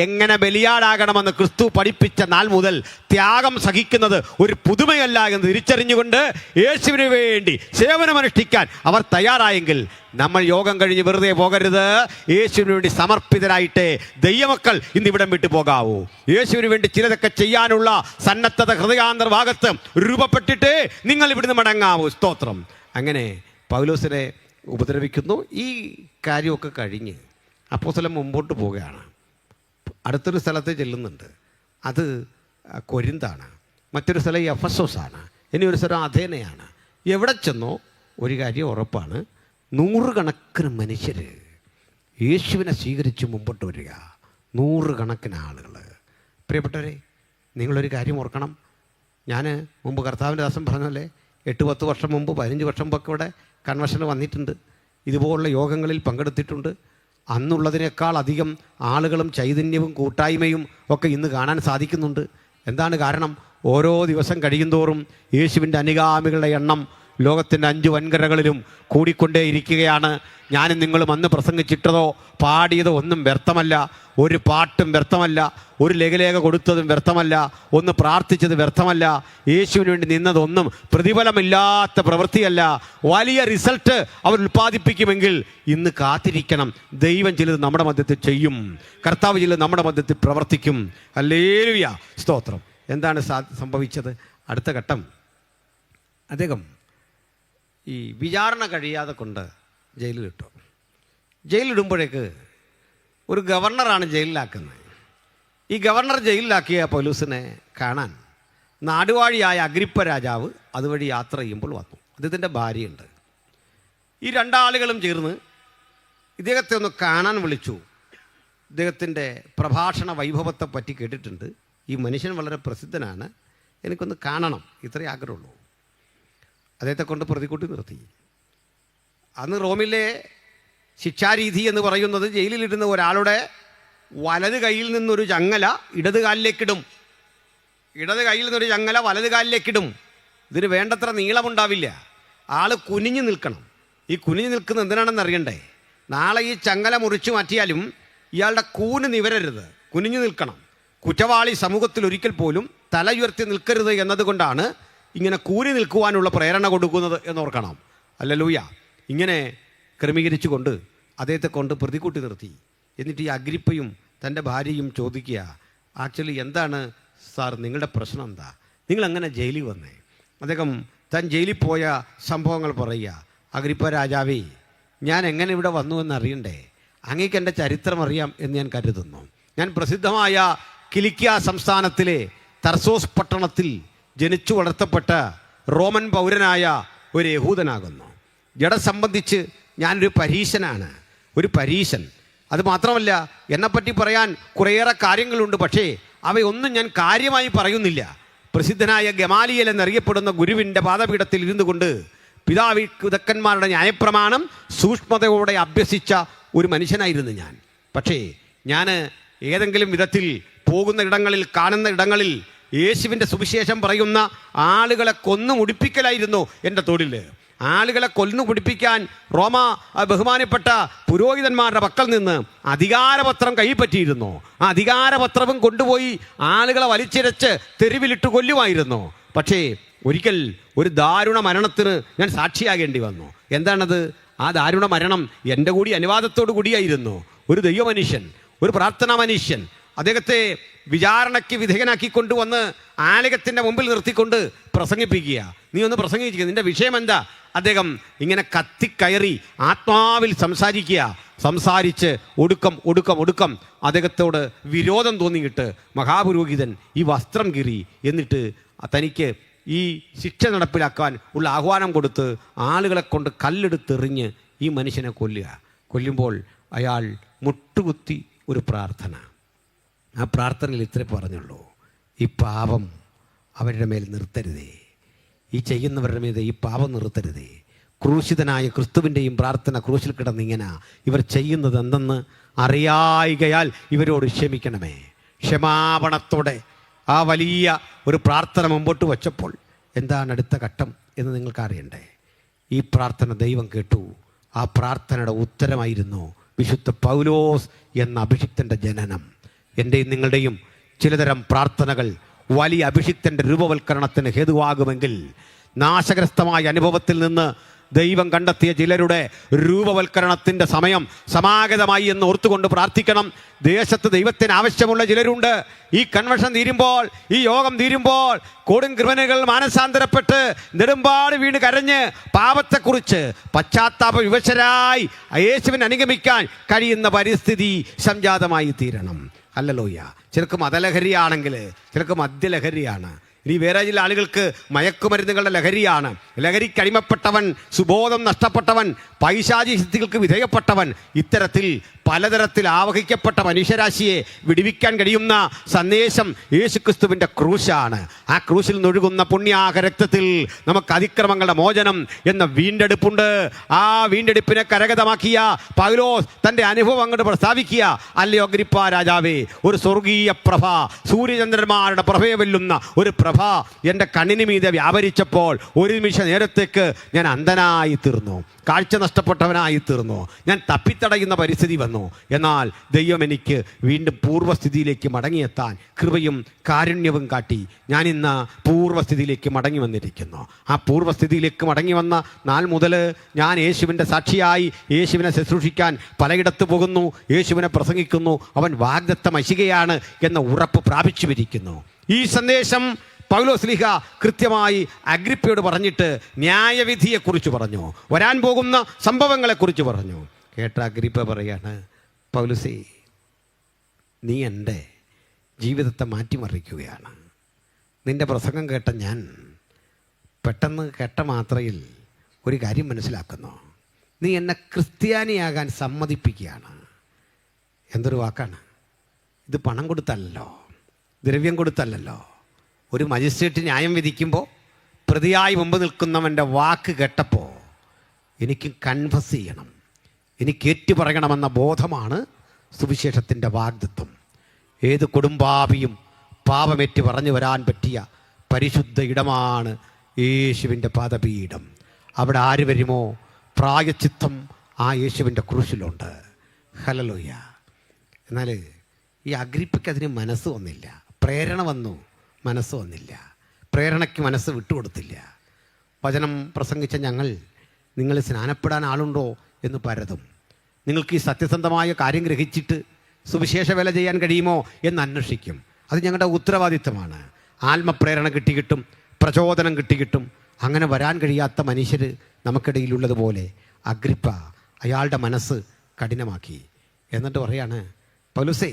എങ്ങനെ ബലിയാടാകണമെന്ന് ക്രിസ്തു പഠിപ്പിച്ച നാൾ മുതൽ ത്യാഗം സഹിക്കുന്നത് ഒരു പുതുമയല്ല എന്ന് തിരിച്ചറിഞ്ഞുകൊണ്ട് യേശുവിന് വേണ്ടി സേവനമനുഷ്ഠിക്കാൻ അവർ തയ്യാറായെങ്കിൽ നമ്മൾ യോഗം കഴിഞ്ഞ് വെറുതെ പോകരുത്. യേശുവിന് വേണ്ടി സമർപ്പിതരായിട്ടേ ദൈവമക്കൾ ഇന്ന് ഇവിടം വിട്ടു പോകാവൂ. യേശുവിന് വേണ്ടി ചിലതൊക്കെ ചെയ്യാനുള്ള സന്നദ്ധത ഹൃദയാന്തർഭാഗത്ത് രൂപപ്പെട്ടിട്ടേ നിങ്ങൾ ഇവിടുന്ന് മടങ്ങാവൂ. സ്തോത്രം. അങ്ങനെ പൗലോസിനെ ഉപദ്രവിക്കുന്നു. ഈ കാര്യമൊക്കെ കഴിഞ്ഞ് അപ്പോസ്തലൻ മുമ്പോട്ട് പോവുകയാണ്. അടുത്തൊരു സ്ഥലത്ത് ചെല്ലുന്നുണ്ട്. അത് കൊരിന്താണ്. മറ്റൊരു സ്ഥലം എഫെസോസാണ്. ഇനി ഒരു സ്ഥലം അഥേനയാണ്. എവിടെ ചെന്നോ ഒരു കാര്യം ഉറപ്പാണ്, 100 കണക്കിന് മനുഷ്യർ യേശുവിനെ സ്വീകരിച്ച് മുമ്പോട്ട് വരിക. 100 കണക്കിന് ആളുകൾ. പ്രിയപ്പെട്ടവരെ, നിങ്ങളൊരു കാര്യം ഓർക്കണം. ഞാൻ മുമ്പ് കർത്താവിൻ്റെ ദാസൻ പറഞ്ഞല്ലേ, 8-10 വർഷം മുമ്പ് 15 വർഷം മുമ്പൊക്കെ ഇവിടെ കൺവെൻഷന് വന്നിട്ടുണ്ട്. ഇതുപോലുള്ള യോഗങ്ങളിൽ പങ്കെടുത്തിട്ടുണ്ട്. അന്നുള്ളതിനേക്കാൾ അധികം ആളുകളും ചൈതന്യവും കൂട്ടായ്മയും ഒക്കെ ഇന്ന് കാണാൻ സാധിക്കുന്നുണ്ട്. എന്താണ് കാരണം? ഓരോ ദിവസം കഴിയുന്തോറും യേശുവിൻ്റെ അനുഗാമികളുടെ എണ്ണം ലോകത്തിൻ്റെ 5 വൻകരകളിലും കൂടിക്കൊണ്ടേ ഇരിക്കുകയാണ്. ഞാനും നിങ്ങളും അന്ന് പ്രസംഗിച്ചിട്ടതോ പാടിയതോ ഒന്നും വ്യർത്ഥമല്ല. ഒരു പാട്ടും വ്യർത്ഥമല്ല. ഒരു ലഘുലേഖ കൊടുത്തതും വ്യർത്ഥമല്ല. ഒന്ന് പ്രാർത്ഥിച്ചത് വ്യർത്ഥമല്ല. യേശുവിന് വേണ്ടി നിന്നതൊന്നും പ്രതിഫലമില്ലാത്ത പ്രവൃത്തിയല്ല. വലിയ റിസൾട്ട് അവർ ഉൽപ്പാദിപ്പിക്കുമെങ്കിൽ ഇന്ന് കാത്തിരിക്കണം. ദൈവം ചിലത് നമ്മുടെ മധ്യത്തിൽ ചെയ്യും. കർത്താവ് ചിലത് നമ്മുടെ മധ്യത്തിൽ പ്രവർത്തിക്കും. ഹല്ലേലൂയ, സ്തോത്രം. എന്താണ് സംഭവിച്ചത്? അടുത്ത ഘട്ടം, അദ്ദേഹം ഈ വിചാരണ കഴിയാതെ കൊണ്ട് ജയിലിലിട്ടു. ജയിലിടുമ്പോഴേക്ക് ഒരു ഗവർണറാണ് ജയിലിലാക്കുന്നത്. ഈ ഗവർണർ ജയിലിലാക്കിയ പൗലോസിനെ കാണാൻ നാടുവാഴിയായ അഗ്രിപ്പ രാജാവ് അതുവഴി യാത്ര ചെയ്യുമ്പോൾ വന്നു. അദ്ദേഹത്തിൻ്റെ ഭാര്യയുണ്ട്. ഈ 2 ആളുകളും ചേർന്ന് ഇദ്ദേഹത്തെ ഒന്ന് കാണാൻ വിളിച്ചു. ഇദ്ദേഹത്തിൻ്റെ പ്രഭാഷണ വൈഭവത്തെ പറ്റി കേട്ടിട്ടുണ്ട്. ഈ മനുഷ്യൻ വളരെ പ്രസിദ്ധനാണ്, എനിക്കൊന്ന് കാണണം, ഇത്രയേ ആഗ്രഹമുള്ളൂ. അദ്ദേഹത്തെ കൊണ്ട് പ്രതിക്കൂട്ടി നിർത്തി. അന്ന് റോമിലെ ശിക്ഷാരീതി എന്ന് പറയുന്നത് ജയിലിലിരുന്ന ഒരാളുടെ വലത് കൈയിൽ നിന്നൊരു ചങ്ങല ഇടത് കാലിലേക്കിടും, ഇടത് കൈയിൽ നിന്നൊരു ചങ്ങല വലത് കാലിലേക്കിടും. ഇതിന് വേണ്ടത്ര നീളമുണ്ടാവില്ല. ആൾ കുനിഞ്ഞു നിൽക്കണം. ഈ കുനിഞ്ഞു നിൽക്കുന്നത് എന്തിനാണെന്ന് അറിയണ്ടേ? നാളെ ഈ ചങ്ങല മുറിച്ചു മാറ്റിയാലും ഇയാളുടെ കൂന് നിവരരുത്, കുനിഞ്ഞു നിൽക്കണം. കുറ്റവാളി സമൂഹത്തിൽ ഒരിക്കൽ പോലും തല ഉയർത്തി നിൽക്കരുത് എന്നതുകൊണ്ടാണ് ഇങ്ങനെ കൂനി നിൽക്കുവാനുള്ള പ്രേരണ കൊടുക്കുന്നത് എന്നോർക്കണം. ഹല്ലേലൂയ. ഇങ്ങനെ ക്രമീകരിച്ചു കൊണ്ട് അദ്ദേഹത്തെ കൊണ്ട് പ്രതിക്കൂട്ടി നിർത്തി. എന്നിട്ട് ഈ അഗ്രിപ്പയും തൻ്റെ ഭാര്യയും ചോദിക്കുക, ആക്ച്വലി എന്താണ് സാർ നിങ്ങളുടെ പ്രശ്നം എന്താ? നിങ്ങളെങ്ങനെ ജയിലിൽ വന്നേ? അദ്ദേഹം താൻ ജയിലിൽ പോയ സംഭവങ്ങൾ പറയുക. അഗ്രിപ്പ രാജാവേ, ഞാൻ എങ്ങനെ ഇവിടെ വന്നു എന്നറിയണ്ടേ? അങ്ങേക്ക് എൻ്റെ ചരിത്രം അറിയാം എന്ന് ഞാൻ കരുതുന്നു. ഞാൻ പ്രസിദ്ധമായ കിലിക്കിയ സംസ്ഥാനത്തിലെ തർസോസ് പട്ടണത്തിൽ ജനിച്ചു വളർത്തപ്പെട്ട റോമൻ പൗരനായ ഒരു യഹൂദനാകുന്നു. ജഡ സംബന്ധിച്ച് ഞാനൊരു പരീശനാണ്, ഒരു പരീശൻ. അതുമാത്രമല്ല, എന്നെപ്പറ്റി പറയാൻ കുറേയേറെ കാര്യങ്ങളുണ്ട്. പക്ഷേ അവയൊന്നും ഞാൻ കാര്യമായി പറയുന്നില്ല. പ്രസിദ്ധനായ ഗമാലിയേൽ എന്നറിയപ്പെടുന്ന ഗുരുവിൻ്റെ പാദപീഠത്തിൽ ഇരുന്നു കൊണ്ട് പിതാവിതക്കന്മാരുടെ ന്യായപ്രമാണം സൂക്ഷ്മതയോടെ അഭ്യസിച്ച ഒരു മനുഷ്യനായിരുന്നു ഞാൻ. പക്ഷേ ഞാൻ ഏതെങ്കിലും വിധത്തിൽ പോകുന്ന ഇടങ്ങളിൽ, കാണുന്ന ഇടങ്ങളിൽ യേശുവിൻ്റെ സുവിശേഷം പറയുന്ന ആളുകളെ കൊന്നു മുടിപ്പിക്കലായിരുന്നു എൻ്റെ തൊഴിൽ. ആളുകളെ കൊന്നു മുടിപ്പിക്കാൻ റോമ ബഹുമാനപ്പെട്ട പുരോഹിതന്മാരുടെ പക്കൽ നിന്ന് അധികാരപത്രം കൈപ്പറ്റിയിരുന്നു. ആ അധികാരപത്രവും കൊണ്ടുപോയി ആളുകളെ വലിച്ചിരച്ച് തെരുവിലിട്ട് കൊല്ലുമായിരുന്നു. പക്ഷേ ഒരിക്കൽ ഒരു ദാരുണ മരണത്തിന് ഞാൻ സാക്ഷിയാകേണ്ടി വന്നു. എന്താണത്? ആ ദാരുണ മരണം എൻ്റെ കൂടി അനുവാദത്തോടു കൂടിയായിരുന്നു. ഒരു ദൈവമനുഷ്യൻ, ഒരു പ്രാർത്ഥനാ മനുഷ്യൻ, അദ്ദേഹത്തെ വിചാരണയ്ക്ക് വിധേയനാക്കി കൊണ്ടുവന്ന് ആലയത്തിൻ്റെ മുമ്പിൽ നിർത്തിക്കൊണ്ട് പ്രസംഗിപ്പിക്കുക. നീ ഒന്ന് പ്രസംഗിക്കുക, നിൻ്റെ വിഷയം എന്താ? അദ്ദേഹം ഇങ്ങനെ കത്തിക്കയറി ആത്മാവിൽ സംസാരിച്ച് ഒടുക്കം അദ്ദേഹത്തോട് വിരോധം തോന്നിയിട്ട് മഹാപുരോഹിതൻ ഈ വസ്ത്രം കീറി എന്നിട്ട് തനിക്ക് ഈ ശിക്ഷ നടപ്പിലാക്കാൻ ഉള്ള ആഹ്വാനം കൊടുത്ത് ആളുകളെ കൊണ്ട് കല്ലെടുത്തെറിഞ്ഞ് ഈ മനുഷ്യനെ കൊല്ലുമ്പോൾ അയാൾ മുട്ടുകുത്തി ഒരു പ്രാർത്ഥന. ആ പ്രാർത്ഥനയിൽ ഇത്രേ പറഞ്ഞുള്ളൂ: ഈ പാപം അവരുടെ മേൽ നിർത്തരുതേ, ഈ ചെയ്യുന്നവരുടെ മേൽ ഈ പാപം നിർത്തരുതേ. ക്രൂശിതനായ ക്രിസ്തുവിൻ്റെയും പ്രാർത്ഥന ക്രൂശിൽ കിടന്നിങ്ങനെ ഇവർ ചെയ്യുന്നത് എന്തെന്ന് അറിയായികയാൽ ഇവരോട് ക്ഷമിക്കണമേ. ക്ഷമാപണത്തോടെ ആ വലിയ ഒരു പ്രാർത്ഥന മുമ്പോട്ട് വച്ചപ്പോൾ എന്താണ് അടുത്ത ഘട്ടം എന്ന് നിങ്ങൾക്ക് അറിയണ്ടേ? ഈ പ്രാർത്ഥന ദൈവം കേട്ടു. ആ പ്രാർത്ഥനയുടെ ഉത്തരമായിരുന്നു വിശുദ്ധ പൗലോസ് എന്ന അഭിഷിക്തൻ്റെ ജനനം. എൻ്റെയും നിങ്ങളുടെയും ചിലതരം പ്രാർത്ഥനകൾ വലിയ അഭിഷിക്തൻ്റെ രൂപവൽക്കരണത്തിന് ഹേതുവാകുമെങ്കിൽ, നാശഗ്രസ്തമായ അനുഭവത്തിൽ നിന്ന് ദൈവം കണ്ടെത്തിയ ചിലരുടെ രൂപവൽക്കരണത്തിൻ്റെ സമയം സമാഗതമായി എന്ന് ഓർത്തുകൊണ്ട് പ്രാർത്ഥിക്കണം. ദേശത്ത് ദൈവത്തിന് ആവശ്യമുള്ള ചിലരുണ്ട്. ഈ കൺവെൻഷൻ തീരുമ്പോൾ, ഈ യോഗം തീരുമ്പോൾ കൊടുംകൃപനുകൾ മാനസാന്തരപ്പെട്ട് നെടുമ്പാട് വീണ് കരഞ്ഞ് പാപത്തെക്കുറിച്ച് പശ്ചാത്താപ വിവശരായി യേശുവിനെ അനുഗമിക്കാൻ കഴിയുന്ന പരിസ്ഥിതി സംജാതമായി തീരണം. അല്ലല്ലോയ്യ. ചിലർക്ക് മതലഹരിയാണെങ്കിൽ ചിലർക്ക് മദ്യലഹരിയാണ്. ഇനി വേറെ ചില ആളുകൾക്ക് മയക്കുമരുന്നുകളുടെ ലഹരിയാണ്. ലഹരിക്ക് അടിമപ്പെട്ടവൻ, സുബോധം നഷ്ടപ്പെട്ടവൻ, പൈശാചികൾക്ക് വിധേയപ്പെട്ടവൻ, ഇത്തരത്തിൽ പലതരത്തിൽ ആവഹിക്കപ്പെട്ട മനുഷ്യരാശിയെ വിടുവിക്കാൻ കഴിയുന്ന സന്ദേശം യേശുക്രിസ്തുവിൻ്റെ ക്രൂശാണ്. ആ ക്രൂശിൽ നിന്നൊഴുകുന്ന പുണ്യാഹ രക്തത്തിൽ നമുക്ക് അതിക്രമങ്ങളുടെ മോചനം എന്ന വീണ്ടെടുപ്പുണ്ട്. ആ വീണ്ടെടുപ്പിനെ കരഗതമാക്കിയ പൗലോസ് തൻ്റെ അനുഭവം അങ്ങോട്ട് പ്രസ്താവിക്കുക. അല്ലയോ അഗ്രിപ്പാ രാജാവേ, ഒരു സ്വർഗീയ പ്രഭ, സൂര്യചന്ദ്രന്മാരുടെ പ്രഭയെ വെല്ലുന്ന ഒരു പ്രഭ എൻ്റെ കണ്ണിന് മീതെ വ്യാപരിച്ചപ്പോൾ ഒരു നിമിഷ നേരത്തേക്ക് ഞാൻ അന്ധനായി തീർന്നു, കാഴ്ച നഷ്ടപ്പെട്ടവനായി തീർന്നു, ഞാൻ തപ്പിത്തടയുന്ന പരിസ്ഥിതി വന്നു. എന്നാൽ ദൈവം എനിക്ക് വീണ്ടും പൂർവ്വസ്ഥിതിയിലേക്ക് മടങ്ങിയെത്താൻ കൃപയും കാരുണ്യവും കാട്ടി ഞാൻ ഇന്ന് പൂർവ്വസ്ഥിതിയിലേക്ക് മടങ്ങി വന്നിരിക്കുന്നു. ആ പൂർവ്വസ്ഥിതിയിലേക്ക് മടങ്ങി വന്ന നാൾ മുതൽ ഞാൻ യേശുവിൻ്റെ സാക്ഷിയായി യേശുവിനെ ശുശ്രൂഷിക്കാൻ പലയിടത്ത് പോകുന്നു, യേശുവിനെ പ്രസംഗിക്കുന്നു. അവൻ വാഗ്ദത്ത മശികയാണ് എന്ന ഉറപ്പ് പ്രാപിച്ചുവരിക്കുന്നു. ഈ സന്ദേശം പൗലോസ്ലീഹ കൃത്യമായി അഗ്രിപ്പയോട് പറഞ്ഞിട്ട് ന്യായവിധിയെക്കുറിച്ച് പറഞ്ഞു, വരാൻ പോകുന്ന സംഭവങ്ങളെക്കുറിച്ച് പറഞ്ഞു. കേട്ട അഗ്രിപ്പ പറയാണ്, പൗലോസേ, നീ എൻ്റെ ജീവിതത്തെ മാറ്റിമറിക്കുകയാണ്. നിൻ്റെ പ്രസംഗം കേട്ട ഞാൻ പെട്ടെന്ന് കേട്ട മാത്രയിൽ ഒരു കാര്യം മനസ്സിലാക്കുന്നു. നീ എന്നെ ക്രിസ്ത്യാനിയാകാൻ സമ്മതിപ്പിക്കുകയാണ്. എന്തൊരു വാക്കാണ് ഇത്! പണം കൊടുത്തല്ലോ, ദ്രവ്യം കൊടുത്തല്ലോ. ഒരു മജിസ്ട്രേറ്റ് ന്യായം വിധിക്കുമ്പോൾ പ്രതിയായി മുമ്പ് നിൽക്കുന്നവൻ്റെ വാക്ക് കേട്ടപ്പോൾ എനിക്ക് കൺഫസ് ചെയ്യണം, എനിക്ക് ഏറ്റുപറയണമെന്ന ബോധമാണ് സുവിശേഷത്തിൻ്റെ വാഗ്ദത്വം. ഏത് കൊടുമ്പാപിയും പാപമേറ്റ് പറഞ്ഞു വരാൻ പറ്റിയ പരിശുദ്ധ ഇടമാണ് യേശുവിൻ്റെ പാദപീഠം. അവിടെ ആര് വരുമോ പ്രായച്ചിത്തം ആ യേശുവിൻ്റെ ക്രൂശിലുണ്ട്. ഹല്ലേലൂയ. എന്നാൽ ഈ അഗ്രിപ്പയ്ക്ക് അതിന് മനസ്സ് വന്നില്ല. പ്രേരണ വന്നു, മനസ്സ് വന്നില്ല. പ്രേരണയ്ക്ക് മനസ്സ് വിട്ടുകൊടുത്തില്ല. വചനം പ്രസംഗിച്ച ഞങ്ങൾ, നിങ്ങൾ സ്നാനപ്പെടാൻ ആളുണ്ടോ എന്ന് പരതും. നിങ്ങൾക്ക് ഈ സത്യസന്ധമായ കാര്യം ഗ്രഹിച്ചിട്ട് സുവിശേഷ വേല ചെയ്യാൻ കഴിയുമോ എന്ന് അന്വേഷിക്കും. അത് ഞങ്ങളുടെ ഉത്തരവാദിത്തമാണ്. ആത്മപ്രേരണ കിട്ടിക്കിട്ടും, പ്രചോദനം കിട്ടിക്കിട്ടും. അങ്ങനെ വരാൻ കഴിയാത്ത മനുഷ്യർ നമുക്കിടയിലുള്ളതുപോലെ അഗ്രിപ്പ അയാളുടെ മനസ്സ് കഠിനമാക്കി. എന്നിട്ട് പറയാണ്, പൗലോസേ,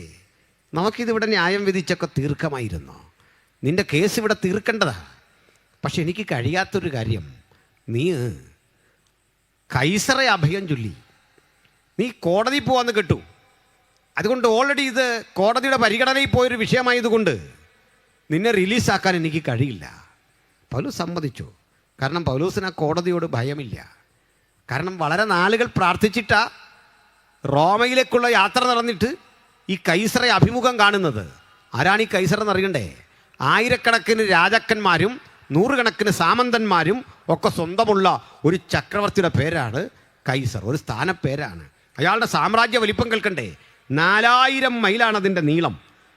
നമുക്കിതിവിടെ ന്യായം വിധിച്ചൊക്കെ തീർക്കമായിരുന്നു. നിൻ്റെ കേസ് ഇവിടെ തീർക്കേണ്ടതാ. പക്ഷെ എനിക്ക് കഴിയാത്തൊരു കാര്യം, നീ കൈസറെ അഭയം ചൊല്ലി നീ കോടതി പോവാന്ന് കേട്ടു. അതുകൊണ്ട് ഓൾറെഡി ഇത് കോടതിയുടെ പരിഗണനയിൽ പോയൊരു വിഷയമായതുകൊണ്ട് നിന്നെ റിലീസാക്കാൻ എനിക്ക് കഴിയില്ല. പൗലോസ് സമ്മതിച്ചു. കാരണം പൗലോസിന് ആ കോടതിയോട് ഭയമില്ല. കാരണം വളരെ നാളുകൾ പ്രാർത്ഥിച്ചിട്ടാ റോമയിലേക്കുള്ള യാത്ര നടന്നിട്ട് ഈ കൈസറെ അഭിമുഖം കാണുന്നത്. ആരാണ് ഈ കൈസർ എന്നറിയണ്ടേ? ആയിരക്കണക്കിന് രാജാക്കന്മാരും നൂറുകണക്കിന് സാമന്തന്മാരും ഒക്കെ സ്വന്തമുള്ള ഒരു ചക്രവർത്തിയുടെ പേരാണ് കൈസർ. ഒരു സ്ഥാനപ്പേരാണ്. അയാളുടെ സാമ്രാജ്യ വലിപ്പം കേൾക്കണ്ടേ? 4000 മൈലാണ് അതിൻ്റെ നീളം,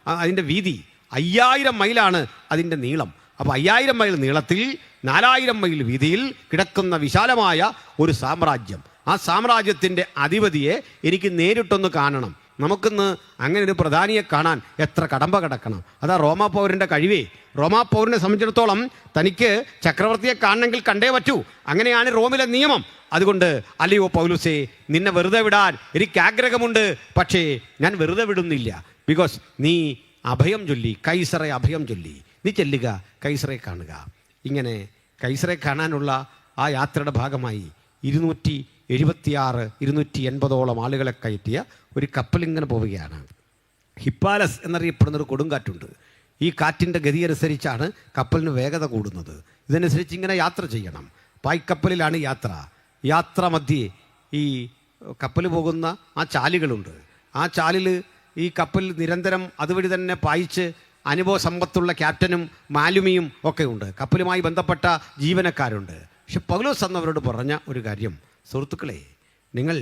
അതിൻ്റെ വീതി. 5000 മൈലാണ് അതിൻ്റെ നീളം. അപ്പോൾ 5000 മൈൽ നീളത്തിൽ 4000 മൈൽ വീതിയിൽ കിടക്കുന്ന വിശാലമായ ഒരു സാമ്രാജ്യം. ആ സാമ്രാജ്യത്തിൻ്റെ അധിപതിയെ എനിക്ക് നേരിട്ടൊന്ന് കാണണം. നമുക്കിന്ന് അങ്ങനെ ഒരു പ്രധാനിയെ കാണാൻ എത്ര കടമ്പ കിടക്കണം. അതാ റോമാ പൗരൻ്റെ കഴിവേ. റോമാ പൗരനെ സംബന്ധിച്ചിടത്തോളം തനിക്ക് ചക്രവർത്തിയെ കാണണമെങ്കിൽ കണ്ടേ പറ്റൂ. അങ്ങനെയാണ് റോമിലെ നിയമം. അതുകൊണ്ട് അല്ലയോ പൗലോസേ, നിന്നെ വെറുതെ വിടാൻ എനിക്ക് ആഗ്രഹമുണ്ട്, പക്ഷേ ഞാൻ വെറുതെ വിടുന്നില്ല. ബിക്കോസ് നീ അഭയം ചൊല്ലി, കൈസറെ അഭയം ചൊല്ലി. നീ ചെല്ലുക, കൈസറെ കാണുക. ഇങ്ങനെ കൈസറെ കാണാനുള്ള ആ യാത്രയുടെ ഭാഗമായി 280 ആളുകളെ കയറ്റിയ ഒരു കപ്പലിങ്ങനെ പോവുകയാണ്. ഹിപ്പാലസ് എന്നറിയപ്പെടുന്നൊരു കൊടുങ്കാറ്റുണ്ട്. ഈ കാറ്റിൻ്റെ ഗതി അനുസരിച്ചാണ് കപ്പലിന് വേഗത കൂടുന്നത്. ഇതനുസരിച്ച് ഇങ്ങനെ യാത്ര ചെയ്യണം. പായ്ക്കപ്പലിലാണ് യാത്ര. യാത്ര മധ്യേ ഈ കപ്പൽ പോകുന്ന ആ ചാലുകളുണ്ട്. ആ ചാലിൽ ഈ കപ്പൽ നിരന്തരം അതുവഴി തന്നെ പായിച്ച് അനുഭവ സമ്പത്തുള്ള ക്യാപ്റ്റനും മാലുമിയും ഒക്കെ ഉണ്ട്. കപ്പലുമായി ബന്ധപ്പെട്ട ജീവനക്കാരുണ്ട്. പക്ഷെ പൗലോസ് അന്ന് അവരോട് പറഞ്ഞ ഒരു കാര്യം, സുഹൃത്തുക്കളെ, നിങ്ങൾ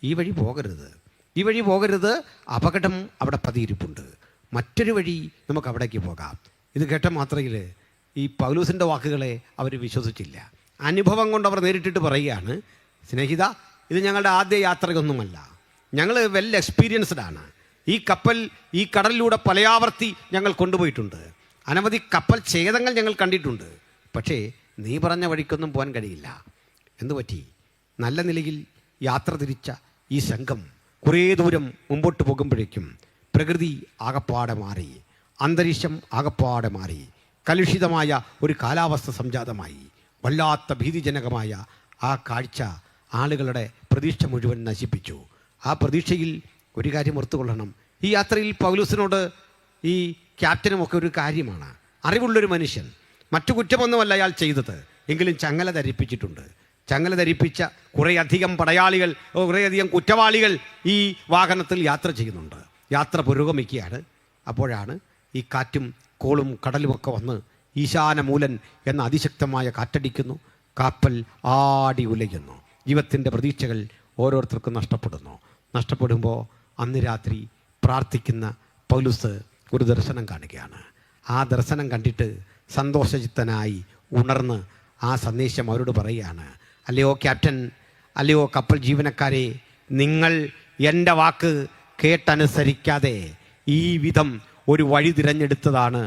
ഈ വഴി പോകരുത്, ഈ വഴി പോകരുത്, അപകടം അവിടെ പതിയിരിപ്പുണ്ട്, മറ്റൊരു വഴി നമുക്ക് അവിടേക്ക് പോകാം. ഇത് കേട്ട മാത്രയിൽ ഈ പൗലോസിൻ്റെ വാക്കുകളെ അവർ വിശ്വസിച്ചില്ല. അനുഭവം കൊണ്ട് അവർ നേരിട്ടിട്ട് പറയുകയാണ്, സ്നേഹിത, ഇത് ഞങ്ങളുടെ ആദ്യ യാത്രയൊന്നുമല്ല, ഞങ്ങൾ വെൽ എക്സ്പീരിയൻസ്ഡ് ആണ്. ഈ കപ്പൽ ഈ കടലിലൂടെ പലയാവർത്തി ഞങ്ങൾ കൊണ്ടുപോയിട്ടുണ്ട്, അനവധി കപ്പൽ ഛേദങ്ങൾ ഞങ്ങൾ കണ്ടിട്ടുണ്ട്. പക്ഷേ നീ പറഞ്ഞ വഴിക്കൊന്നും പോകാൻ കഴിയില്ല. എന്തുപറ്റി? നല്ല നിലയിൽ യാത്ര തിരിച്ച ഈ സംഘം കുറേ ദൂരം മുമ്പോട്ട് പോകുമ്പോഴേക്കും പ്രകൃതി ആകപ്പാടെ മാറി, അന്തരീക്ഷം ആകപ്പാടെ മാറി, കലുഷിതമായ ഒരു കാലാവസ്ഥ സംജാതമായി. വല്ലാത്ത ഭീതിജനകമായ ആ കാഴ്ച ആളുകളുടെ പ്രതീക്ഷ മുഴുവൻ നശിപ്പിച്ചു. ആ പ്രതീക്ഷയിൽ ഒരു കാര്യം ഓർത്തുകൊള്ളണം, ഈ യാത്രയിൽ പൗലോസിനോട് ഈ ക്യാപ്റ്റനുമൊക്കെ ഒരു കാര്യമാണ്, അറിവുള്ളൊരു മനുഷ്യൻ, മറ്റു കുറ്റമൊന്നുമല്ല അയാൾ ചെയ്തത്, എങ്കിലും ചങ്ങല ധരിപ്പിച്ചിട്ടുണ്ട്. ചങ്ങല ധരിപ്പിച്ച കുറേയധികം പടയാളികൾ, കുറേയധികം കുറ്റവാളികൾ ഈ വാഹനത്തിൽ യാത്ര ചെയ്യുന്നുണ്ട്. യാത്ര പുരോഗമിക്കുകയാണ്. അപ്പോഴാണ് ഈ കാറ്റും കോളും കടലുമൊക്കെ വന്ന് ഈശാനമൂലൻ എന്ന അതിശക്തമായ കാറ്റടിക്കുന്നു. കപ്പൽ ആടി ഉലയുന്നു. ജീവിതത്തിൻ്റെ പ്രതീക്ഷകൾ ഓരോരുത്തർക്കും നഷ്ടപ്പെടുമ്പോൾ അന്ന് രാത്രി പ്രാർത്ഥിക്കുന്ന പൗലോസ് ഒരു ദർശനം കാണുകയാണ്. ആ ദർശനം കണ്ടിട്ട് സന്തോഷചിത്തനായി ഉണർന്ന് ആ സന്ദേശം അവരോട് പറയുകയാണ്, അല്ലയോ ക്യാപ്റ്റൻ, അല്ലയോ കപ്പൽ ജീവനക്കാരെ, നിങ്ങൾ എൻ്റെ വാക്ക് കേട്ടനുസരിക്കാതെ ഈ വിധം ഒരു വഴി തിരഞ്ഞെടുത്തതാണ്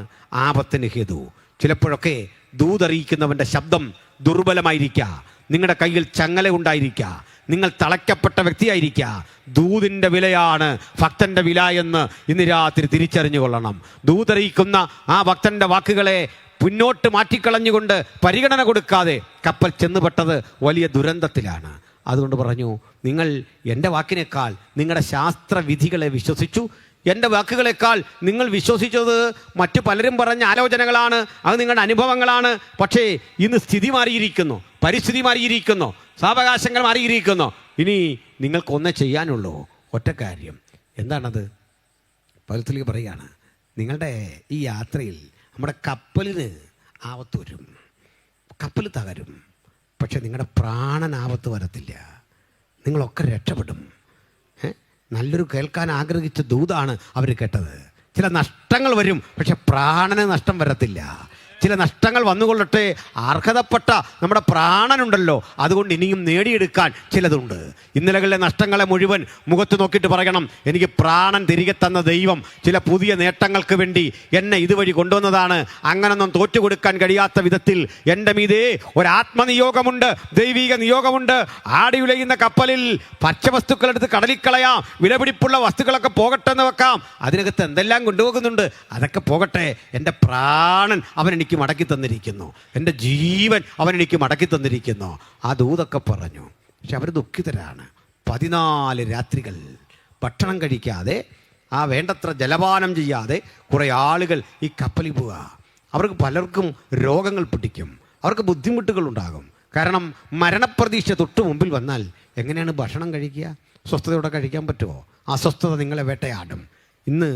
ആപത്തിന് ഹേതു. ചിലപ്പോഴൊക്കെ ദൂതറിയിക്കുന്നവൻ്റെ ശബ്ദം ദുർബലമായിരിക്കുക, നിങ്ങളുടെ കയ്യിൽ ചങ്ങല ഉണ്ടായിരിക്കുക, നിങ്ങൾ തളയ്ക്കപ്പെട്ട വ്യക്തിയായിരിക്കുക. ദൂതിൻ്റെ വിലയാണ് ഭക്തൻ്റെ വില എന്ന് ഇന്ന് രാത്രി തിരിച്ചറിഞ്ഞു കൊള്ളണം. ദൂതറിയിക്കുന്ന ആ ഭക്തൻ്റെ വാക്കുകളെ മുന്നോട്ട് മാറ്റിക്കളഞ്ഞുകൊണ്ട് പരിഗണന കൊടുക്കാതെ കപ്പൽ ചെന്നുപെട്ടത് വലിയ ദുരന്തത്തിലാണ്. അതുകൊണ്ട് പറഞ്ഞു, നിങ്ങൾ എൻ്റെ വാക്കിനേക്കാൾ നിങ്ങളുടെ ശാസ്ത്രവിധികളെ വിശ്വസിച്ചു. എൻ്റെ വാക്കുകളേക്കാൾ നിങ്ങൾ വിശ്വസിച്ചത് മറ്റു പലരും പറഞ്ഞ ആലോചനകളാണ്, അത് നിങ്ങളുടെ അനുഭവങ്ങളാണ്. പക്ഷേ ഇന്ന് സ്ഥിതി മാറിയിരിക്കുന്നു, പരിസ്ഥിതി മാറിയിരിക്കുന്നു, സാവകാശങ്ങൾ മാറിയിരിക്കുന്നു. ഇനി നിങ്ങൾക്കൊന്നേ ചെയ്യാനുള്ളൂ, ഒറ്റ കാര്യം. എന്താണത്? പൗലോസ് പറയുകയാണ്, നിങ്ങളുടെ ഈ യാത്രയിൽ നമ്മുടെ കപ്പലിന് ആപത്ത് വരും, കപ്പൽ തകരും, പക്ഷെ നിങ്ങളുടെ പ്രാണൻ ആപത്ത് വരത്തില്ല, നിങ്ങളൊക്കെ രക്ഷപ്പെടും. നല്ലൊരു കേൾക്കാൻ ആഗ്രഹിച്ച ദൂതാണ് അവർ കേട്ടത്. ചില നഷ്ടങ്ങൾ വരും, പക്ഷെ പ്രാണന് നഷ്ടം വരത്തില്ല. ചില നഷ്ടങ്ങൾ വന്നുകൊള്ളട്ടെ, അർഹതപ്പെട്ട നമ്മുടെ പ്രാണനുണ്ടല്ലോ, അതുകൊണ്ട് ഇനിയും നേടിയെടുക്കാൻ ചിലതുണ്ട്. ഇന്നലകളിലെ നഷ്ടങ്ങളെ മുഴുവൻ മുഖത്ത് നോക്കിയിട്ട് പറയണം, എനിക്ക് പ്രാണൻ തിരികെ തന്ന ദൈവം ചില പുതിയ നേട്ടങ്ങൾക്ക് വേണ്ടി എന്നെ ഇതുവഴി കൊണ്ടുവന്നതാണ്. അങ്ങനൊന്നും തോറ്റുകൊടുക്കാൻ കഴിയാത്ത വിധത്തിൽ എൻ്റെ മീതേ ഒരാത്മനിയോഗമുണ്ട്, ദൈവിക നിയോഗമുണ്ട്. ആടിയുലയുന്ന കപ്പലിൽ ഭക്ഷ്യവസ്തുക്കളെടുത്ത് കടലിൽ കളയാം, വിലപിടിപ്പുള്ള വസ്തുക്കളൊക്കെ പോകട്ടെ എന്ന് വെക്കാം, അതിനകത്ത് എന്തെല്ലാം കൊണ്ടുപോകുന്നുണ്ട്, അതൊക്കെ പോകട്ടെ. എൻ്റെ പ്രാണൻ അവൻ എനിക്ക് മടക്കി തന്നിരിക്കുന്നു, എൻ്റെ ജീവൻ അവൻ എനിക്ക് മടക്കി തന്നിരിക്കുന്നു. ആ ദൂതൊക്കെ പറഞ്ഞു. പക്ഷെ അവർ ദുഃഖിതരാണ്. 14 രാത്രികൾ ഭക്ഷണം കഴിക്കാതെ, ആ വേണ്ടത്ര ജലപാനം ചെയ്യാതെ കുറേ ആളുകൾ ഈ കപ്പലിൽ പോവുക. അവർക്ക് പലർക്കും രോഗങ്ങൾ പിടിക്കും, അവർക്ക് ബുദ്ധിമുട്ടുകൾ ഉണ്ടാകും. കാരണം മരണപ്രതീക്ഷ തൊട്ട് മുമ്പിൽ വന്നാൽ എങ്ങനെയാണ് ഭക്ഷണം കഴിക്കുക? സ്വസ്ഥതയോടെ കഴിക്കാൻ പറ്റുമോ? അസ്വസ്ഥത നിങ്ങളെ വേട്ടയാടും. ഇന്ന്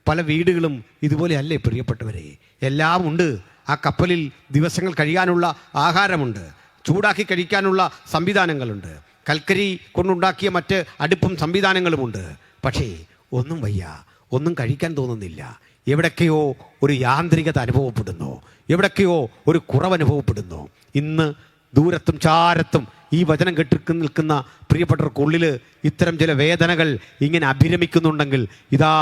പല വീടുകളും ഇതുപോലെ അല്ലേ പ്രിയപ്പെട്ടവരെ? എല്ലാം ഉണ്ട്. ആ കപ്പലിൽ ദിവസങ്ങൾ കഴിയാനുള്ള ആഹാരമുണ്ട്, ചൂടാക്കി കഴിക്കാനുള്ള സംവിധാനങ്ങളുണ്ട്, കൽക്കരി കൊണ്ടുണ്ടാക്കിയ മറ്റ് അടുപ്പും സംവിധാനങ്ങളുമുണ്ട്. പക്ഷേ ഒന്നും വയ്യ, ഒന്നും കഴിക്കാൻ തോന്നുന്നില്ല. എവിടൊക്കെയോ ഒരു യാന്ത്രികത അനുഭവപ്പെടുന്നു, എവിടൊക്കെയോ ഒരു കുറവനുഭവപ്പെടുന്നു. ഇന്ന് ദൂരത്തും ചാരത്തും ഈ വചനം കേട്ട് നിൽക്കുന്ന പ്രിയപ്പെട്ടവർക്കുള്ളിൽ ഇത്തരം ചില വേദനകൾ ഇങ്ങനെ അഭിരമിക്കുന്നുണ്ടെങ്കിൽ ഇതാ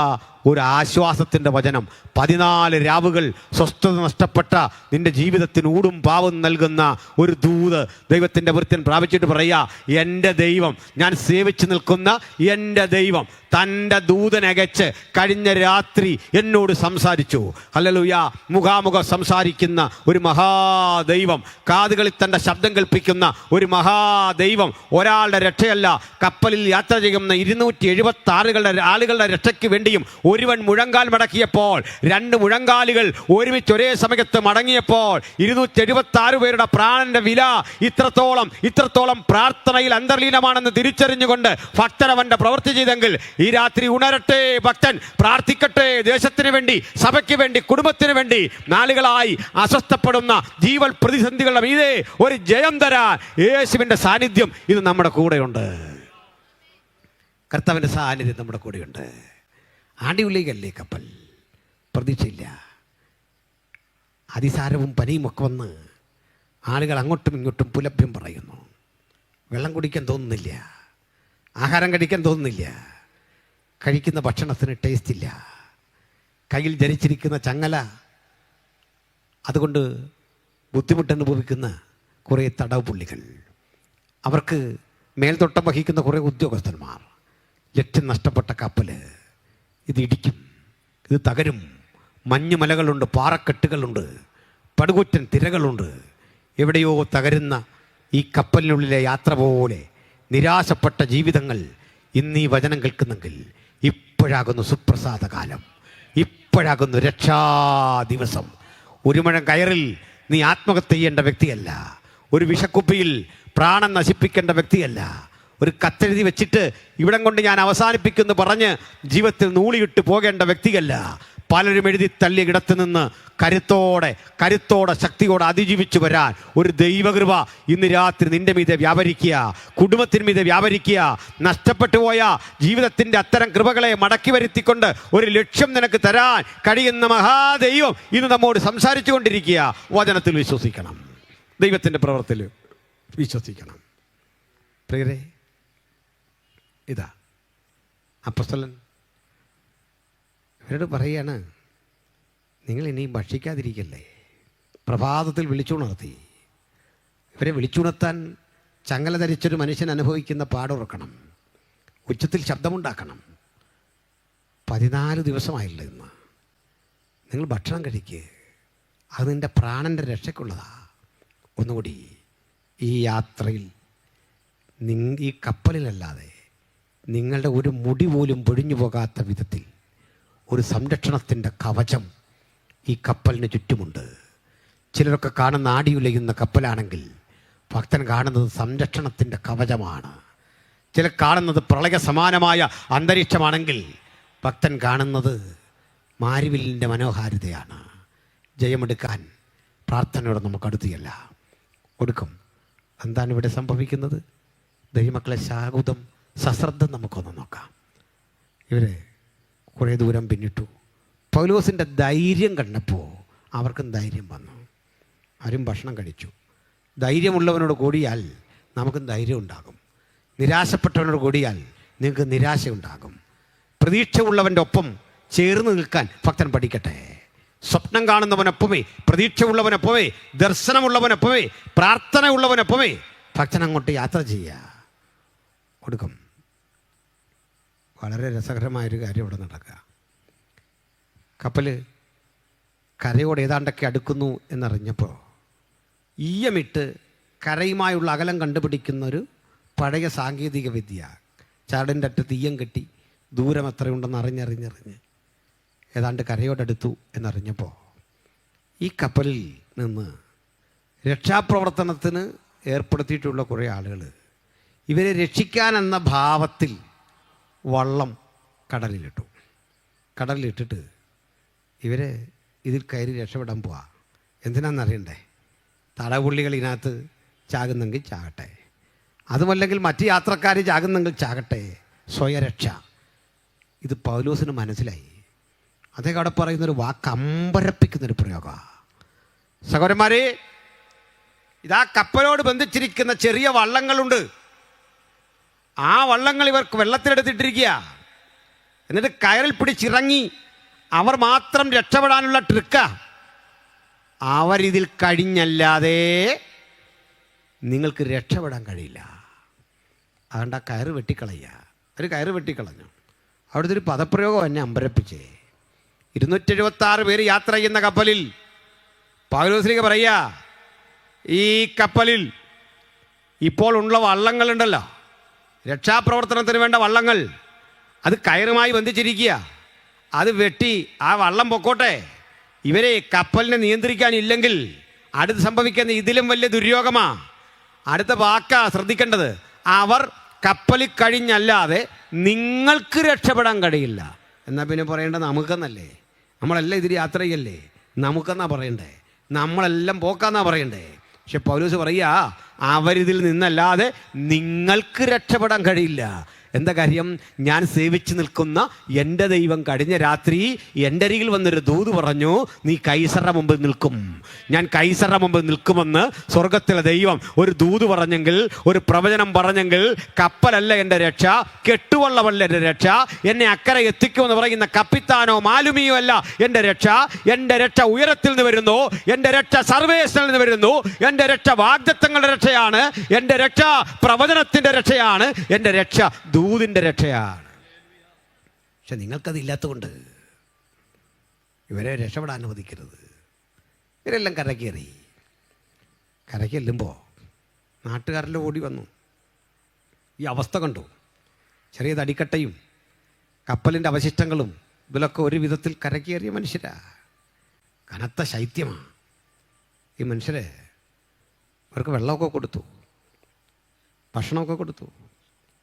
ഒരു ആശ്വാസത്തിൻ്റെ വചനം. 14 രാവുകൾ സ്വസ്ഥത നഷ്ടപ്പെട്ട നിന്റെ ജീവിതത്തിന് ഊടും പാവും നൽകുന്ന ഒരു ദൂത് ദൈവത്തിൻ്റെ വൃത്യൻ പ്രാപിച്ചിട്ട് പറയുക, എൻ്റെ ദൈവം, ഞാൻ സേവിച്ച് നിൽക്കുന്ന എൻ്റെ ദൈവം തൻ്റെ ദൂതനകച്ച് കഴിഞ്ഞ രാത്രി എന്നോട് സംസാരിച്ചു. ഹല്ലേലൂയ. മുഖാമുഖം സംസാരിക്കുന്ന ഒരു മഹാദൈവം, കാതുകളിൽ തൻ്റെ ശബ്ദം കേൾപ്പിക്കുന്ന ഒരു മഹാദൈവം. ഒരാളുടെ രക്ഷയല്ല, കപ്പലിൽ യാത്ര ചെയ്യുന്ന 276 ആളുകളുടെ രക്ഷയ്ക്ക് വേണ്ടിയും ഒരുവൻ മുഴങ്കാൽ മടക്കിയപ്പോൾ 2 മുഴങ്കാലുകൾ ഒരുമിച്ച് ഒരേ സമയത്ത് മടങ്ങിയപ്പോൾ 276 പേരുടെ പ്രാണന്റെ വില ഇത്രത്തോളം പ്രാർത്ഥനയിൽ അന്തർലീനമാണെന്ന് തിരിച്ചറിഞ്ഞുകൊണ്ട് ഭക്തൻ അവന്റെ പ്രവൃത്തി ചെയ്തെങ്കിൽ ഈ രാത്രി ഉണരട്ടെ, ഭക്തൻ പ്രാർത്ഥിക്കട്ടെ. ദേശത്തിന് വേണ്ടി, സഭയ്ക്ക് വേണ്ടി, കുടുംബത്തിന് വേണ്ടി നാളുകളായി അസ്വസ്ഥപ്പെടുന്ന ജീവൽ പ്രതിസന്ധികളുടെ മീതെ ഒരു ജയം തരാൻ യേശുവിന്റെ സാന്നിധ്യം ഇത് നമ്മുടെ കൂടെയുണ്ട്. കർത്താവിൻ്റെ സാന്നിധ്യം നമ്മുടെ കൂടെയുണ്ട്. ആണ്ടിയുള്ളികല്ലേ കപ്പൽ, പ്രതീക്ഷയില്ല. അതിസാരവും പനിയും ഒക്കെ വന്ന് ആളുകൾ അങ്ങോട്ടും ഇങ്ങോട്ടും പുലഭ്യം പറയുന്നു. വെള്ളം കുടിക്കാൻ തോന്നുന്നില്ല, ആഹാരം കഴിക്കാൻ തോന്നുന്നില്ല, കഴിക്കുന്ന ഭക്ഷണത്തിന് ടേസ്റ്റ് ഇല്ല, കയ്യിൽ ധരിച്ചിരിക്കുന്ന ചങ്ങല അതുകൊണ്ട് ബുദ്ധിമുട്ടനുഭവിക്കുന്ന കുറേ തടവ് പുള്ളികൾ, അവർക്ക് മേൽത്തോട്ടം വഹിക്കുന്ന കുറേ ഉദ്യോഗസ്ഥന്മാർ. ലക്ഷ്യം നഷ്ടപ്പെട്ട കപ്പൽ ഇത് ഇടിക്കും, ഇത് തകരും. മഞ്ഞുമലകളുണ്ട്, പാറക്കെട്ടുകളുണ്ട്, പടുകൂറ്റൻ തിരകളുണ്ട്. എവിടെയോ തകരുന്ന ഈ കപ്പലിനുള്ളിലെ യാത്ര പോലെ നിരാശപ്പെട്ട ജീവിതങ്ങൾ ഇന്ന് ഈ വചനം കേൾക്കുന്നെങ്കിൽ ഇപ്പോഴാകുന്നു സുപ്രസാദ കാലം, ഇപ്പോഴാകുന്നു രക്ഷാ ദിവസം. ഒരു മുഴം കയറിൽ നീ ആത്മഹത്യ ചെയ്യേണ്ട വ്യക്തിയല്ല, ഒരു വിഷക്കുപ്പിയിൽ പ്രാണൻ നശിപ്പിക്കേണ്ട വ്യക്തിയല്ല, ഒരു കത്തെഴുതി വെച്ചിട്ട് ഇവിടം കൊണ്ട് ഞാൻ അവസാനിപ്പിക്കുമെന്ന് പറഞ്ഞ് ജീവിതത്തിൽ നൂളിയിട്ട് പോകേണ്ട വ്യക്തിയല്ല. പലരും എഴുതി തള്ളിയ ഇടത്ത് നിന്ന് കരുത്തോടെ ശക്തിയോടെ അതിജീവിച്ചു വരാൻ ഒരു ദൈവകൃപ ഇന്ന് രാത്രി നിന്റെ മീതെ വ്യാപരിക്കുക, കുടുംബത്തിന് മീതെ വ്യാപരിക്കുക. നഷ്ടപ്പെട്ടു പോയ ജീവിതത്തിൻ്റെ അത്തരം കൃപകളെ മടക്കി വരുത്തിക്കൊണ്ട് ഒരു ലക്ഷ്യം നിനക്ക് തരാൻ കഴിയുന്ന മഹാദൈവം ഇന്ന് നമ്മോട് സംസാരിച്ചു കൊണ്ടിരിക്കുക. വചനത്തിൽ വിശ്വസിക്കണം, ദൈവത്തിൻ്റെ പ്രവൃത്തിയിൽ വിശ്വസിക്കണം. പ്രിയരേ, ഇതാ അപ്പോസ്തലൻ ഇവരോട് പറയാണ്, നിങ്ങൾ ഇനി ഭക്ഷിക്കാതിരിക്കല്ലേ. പ്രഭാതത്തിൽ വിളിച്ചുണർത്തി. ഇവരെ വിളിച്ചുണർത്താൻ ചങ്ങല ധരിച്ചൊരു മനുഷ്യൻ അനുഭവിക്കുന്ന പാടുറക്കണം, ഉച്ചത്തിൽ ശബ്ദമുണ്ടാക്കണം. 14 ദിവസമായില്ല ഇന്ന്. നിങ്ങൾ ഭക്ഷണം കഴിക്കുക, അത് നിൻ്റെ പ്രാണൻ്റെ രക്ഷയ്ക്കുള്ളതാ. ഒന്നുകൂടി, ഈ യാത്രയിൽ ഈ കപ്പലിലല്ലാതെ നിങ്ങളുടെ ഒരു മുടി പോലും പൊഴിഞ്ഞു പോകാത്ത വിധത്തിൽ ഒരു സംരക്ഷണത്തിൻ്റെ കവചം ഈ കപ്പലിന് ചുറ്റുമുണ്ട്. ചിലരൊക്കെ കാണുന്ന ആടിയുലയുന്ന കപ്പലാണെങ്കിൽ ഭക്തൻ കാണുന്നത് സംരക്ഷണത്തിൻ്റെ കവചമാണ്. ചിലർ കാണുന്നത് പ്രളയ സമാനമായ അന്തരീക്ഷമാണെങ്കിൽ ഭക്തൻ കാണുന്നത് മാരിവില്ലിൻ്റെ മനോഹാരിതയാണ്. ജയമെടുക്കാൻ പ്രാർത്ഥനയോടെ നമുക്ക് അടുത്തിയല്ല കൊടുക്കും. എന്താണ് ഇവിടെ സംഭവിക്കുന്നത്? ദൈവമക്കളെ, ശാകുതം സശ്രദ്ധം നമുക്കൊന്ന് നോക്കാം. ഇവർ കുറേ ദൂരം പിന്നിട്ടു. പൗലോസിൻ്റെ ധൈര്യം കണ്ടപ്പോൾ അവർക്കും ധൈര്യം വന്നു. ആരും ഭക്ഷണം കഴിച്ചു. ധൈര്യമുള്ളവനോട് കൂടിയാൽ നമുക്കും ധൈര്യം ഉണ്ടാകും. നിരാശപ്പെട്ടവനോട് കൂടിയാൽ നിങ്ങൾക്ക് നിരാശ ഉണ്ടാകും. പ്രതീക്ഷ ഉള്ളവൻ്റെ ഒപ്പം ചേർന്ന് നിൽക്കാൻ ഭക്തൻ പഠിക്കട്ടെ. സ്വപ്നം കാണുന്നവനൊപ്പമേ, പ്രതീക്ഷ ഉള്ളവനൊപ്പമേ, ദർശനമുള്ളവനൊപ്പമേ, പ്രാർത്ഥന ഉള്ളവനൊപ്പമേ ഭക്തൻ അങ്ങോട്ട് യാത്ര ചെയ്യുക കൊടുക്കും. വളരെ രസകരമായൊരു കാര്യം ഇവിടെ നടക്കുക. കപ്പൽ കരയോട് ഏതാണ്ടൊക്കെ അടുക്കുന്നു എന്നറിഞ്ഞപ്പോൾ ഈയമിട്ട് കരയുമായുള്ള അകലം കണ്ടുപിടിക്കുന്നൊരു പഴയ സാങ്കേതിക വിദ്യ. ചാടിൻ്റെ അറ്റത്ത് ഈയം കെട്ടി ദൂരം എത്രയുണ്ടെന്ന് അറിഞ്ഞ് ഏതാണ്ട് കരയോടടുത്തു എന്നറിഞ്ഞപ്പോൾ ഈ കപ്പലിൽ നിന്ന് രക്ഷാപ്രവർത്തനത്തിന് ഏർപ്പെടുത്തിയിട്ടുള്ള കുറേ ആളുകൾ ഇവരെ രക്ഷിക്കാനെന്ന ഭാവത്തിൽ വള്ളം കടലിലിട്ടിട്ട് ഇവരെ ഇതിൽ കയറി രക്ഷപ്പെടാൻ പോവാ. എന്തിനാണെന്നറിയണ്ടേ? തടവുള്ളികൾ ഇതിനകത്ത് ചാകുന്നെങ്കിൽ ചാകട്ടെ, അതുമല്ലെങ്കിൽ മറ്റ് യാത്രക്കാർ ചാകുന്നെങ്കിൽ ചാകട്ടെ, സ്വയരക്ഷ. ഇത് പൗലോസിന് മനസ്സിലായി. അദ്ദേഹം അവിടെ പറയുന്നൊരു വാക്ക് അമ്പരപ്പിക്കുന്നൊരു പ്രയോഗമാണ്. സഹോദരന്മാരെ, ഇതാ കപ്പലോട് ബന്ധിച്ചിരിക്കുന്ന ചെറിയ വള്ളങ്ങളുണ്ട്. ആ വള്ളങ്ങൾ ഇവർക്ക് വെള്ളത്തിലെടുത്തിട്ടിരിക്കുക. എന്നിട്ട് കയറിൽ പിടിച്ചിറങ്ങി അവർ മാത്രം രക്ഷപ്പെടാനുള്ള ട്രിക്ക. അവരിതിൽ കഴിഞ്ഞല്ലാതെ നിങ്ങൾക്ക് രക്ഷപ്പെടാൻ കഴിയില്ല. അതുകൊണ്ട് ആ കയറ് വെട്ടിക്കളയുക. ഒരു കയറ് വെട്ടിക്കളഞ്ഞു. അവിടുത്തെ ഒരു പദപ്രയോഗം എന്നെ അമ്പരപ്പിച്ചേ. 276 പേര് യാത്ര ചെയ്യുന്ന കപ്പലിൽ പൗലോസ്ലീഹ പറയുക, ഈ കപ്പലിൽ ഇപ്പോൾ ഉള്ള വള്ളങ്ങളുണ്ടല്ലോ, രക്ഷാപ്രവർത്തനത്തിന് വേണ്ട വള്ളങ്ങൾ, അത് കയറുമായി ബന്ധിച്ചിരിക്കുക. അത് വെട്ടി ആ വള്ളം പൊക്കോട്ടെ. ഇവരെ കപ്പലിനെ നിയന്ത്രിക്കാനില്ലെങ്കിൽ അടുത്ത് സംഭവിക്കുന്ന ഇതിലും വലിയ ദുര്യോഗമാ. അടുത്ത വാക്കാ ശ്രദ്ധിക്കേണ്ടത്. അവർ കപ്പലിൽ കഴിഞ്ഞല്ലാതെ നിങ്ങൾക്ക് രക്ഷപ്പെടാൻ കഴിയില്ല. എന്നാൽ പിന്നെ പറയേണ്ടത് നമുക്കെന്നല്ലേ? നമ്മളെല്ലാം ഇതിൽ യാത്ര ചെയ്യല്ലേ, നമുക്കെന്നാ പറയണ്ടേ, നമ്മളെല്ലാം പോക്കാന്നാ പറയണ്ടേ. പക്ഷെ പൗലോസ് പറയുക, അവരിതിൽ നിന്നല്ലാതെ നിങ്ങൾക്ക് രക്ഷപ്പെടാൻ കഴിയില്ല. എന്താ കാര്യം? ഞാൻ സേവിച്ച് നിൽക്കുന്ന എൻ്റെ ദൈവം കഴിഞ്ഞ രാത്രി എൻ്റെ അരികിൽ വന്നൊരു ദൂത് പറഞ്ഞു, നീ കൈസറുടെ മുമ്പിൽ നിൽക്കും. ഞാൻ കൈസറുടെ മുമ്പിൽ നിൽക്കുമെന്ന് സ്വർഗത്തിലെ ദൈവം ഒരു ദൂത് പറഞ്ഞെങ്കിൽ, ഒരു പ്രവചനം പറഞ്ഞെങ്കിൽ, കപ്പലല്ല എൻ്റെ രക്ഷ, കെട്ടുവള്ളമല്ല എൻ്റെ രക്ഷ, എന്നെ അക്കരെ എത്തിക്കുമെന്ന് പറയുന്ന കപ്പിത്താനോ മാലുമിയോ അല്ല എൻ്റെ രക്ഷ. എൻ്റെ രക്ഷ ഉയരത്തിൽ നിന്ന് വരുന്നു, എൻ്റെ രക്ഷ സർവേശ്വരിൽ നിന്ന് വരുന്നു, എൻ്റെ രക്ഷ വാഗ്ദത്തങ്ങളുടെ രക്ഷയാണ്, എൻ്റെ രക്ഷ പ്രവചനത്തിൻ്റെ രക്ഷയാണ്, എൻ്റെ രക്ഷ ദൂതിൻ്റെ രക്ഷയാണ്. പക്ഷെ നിങ്ങൾക്കതില്ലാത്തതുകൊണ്ട് ഇവരെ രക്ഷപ്പെടാൻ അനുവദിക്കരുത്. ഇവരെല്ലാം കരക്കേറി. കരക്കെല്ലുമ്പോൾ നാട്ടുകാരെല്ലാം ഓടി വന്നു. ഈ അവസ്ഥ കണ്ടു. ചെറിയ തടിക്കട്ടയും കപ്പലിൻ്റെ അവശിഷ്ടങ്ങളും ഇതിലൊക്കെ ഒരു വിധത്തിൽ കരക്കേറിയ മനുഷ്യരാ. കനത്ത ശൈത്യമാണ്. ഈ മനുഷ്യരെ അവർക്ക് വെള്ളമൊക്കെ കൊടുത്തു, ഭക്ഷണമൊക്കെ കൊടുത്തു,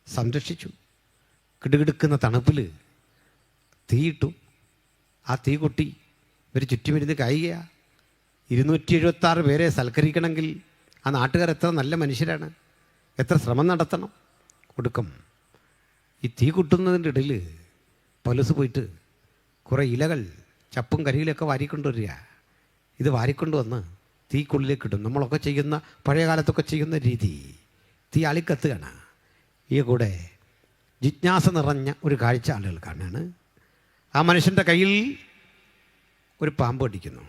സംരക്ഷിച്ചു. കിടുകിടുക്കുന്ന തണുപ്പിൽ തീയിട്ടു. ആ തീ കൊട്ടി ഇവർ ചുറ്റുമിരുന്ന് കായുകയാണ്. 276 പേരെ സൽക്കരിക്കണമെങ്കിൽ ആ നാട്ടുകാർ എത്ര നല്ല മനുഷ്യരാണ്, എത്ര ശ്രമം നടത്തണം. കൊടുക്കും. ഈ തീ കൊട്ടുന്നതിൻ്റെ ഇടയിൽ പൗലോസ് പോയിട്ട് കുറേ ഇലകൾ, ചപ്പും കരിയിലൊക്കെ വാരിക്കൊണ്ടുവരിക. ഇത് വാരിക്കൊണ്ടുവന്ന് തീക്കുള്ളിലേക്ക് ഇടും. നമ്മളൊക്കെ ചെയ്യുന്ന, പഴയ കാലത്തൊക്കെ ചെയ്യുന്ന രീതി. തീ ആളിക്കത്തുകയാണ്. ഈ കൂടെ ജിജ്ഞാസ നിറഞ്ഞ ഒരു കാഴ്ച ആളുകൾ കാണാണ്. ആ മനുഷ്യൻ്റെ കയ്യിൽ ഒരു പാമ്പ് കടിക്കുന്നു.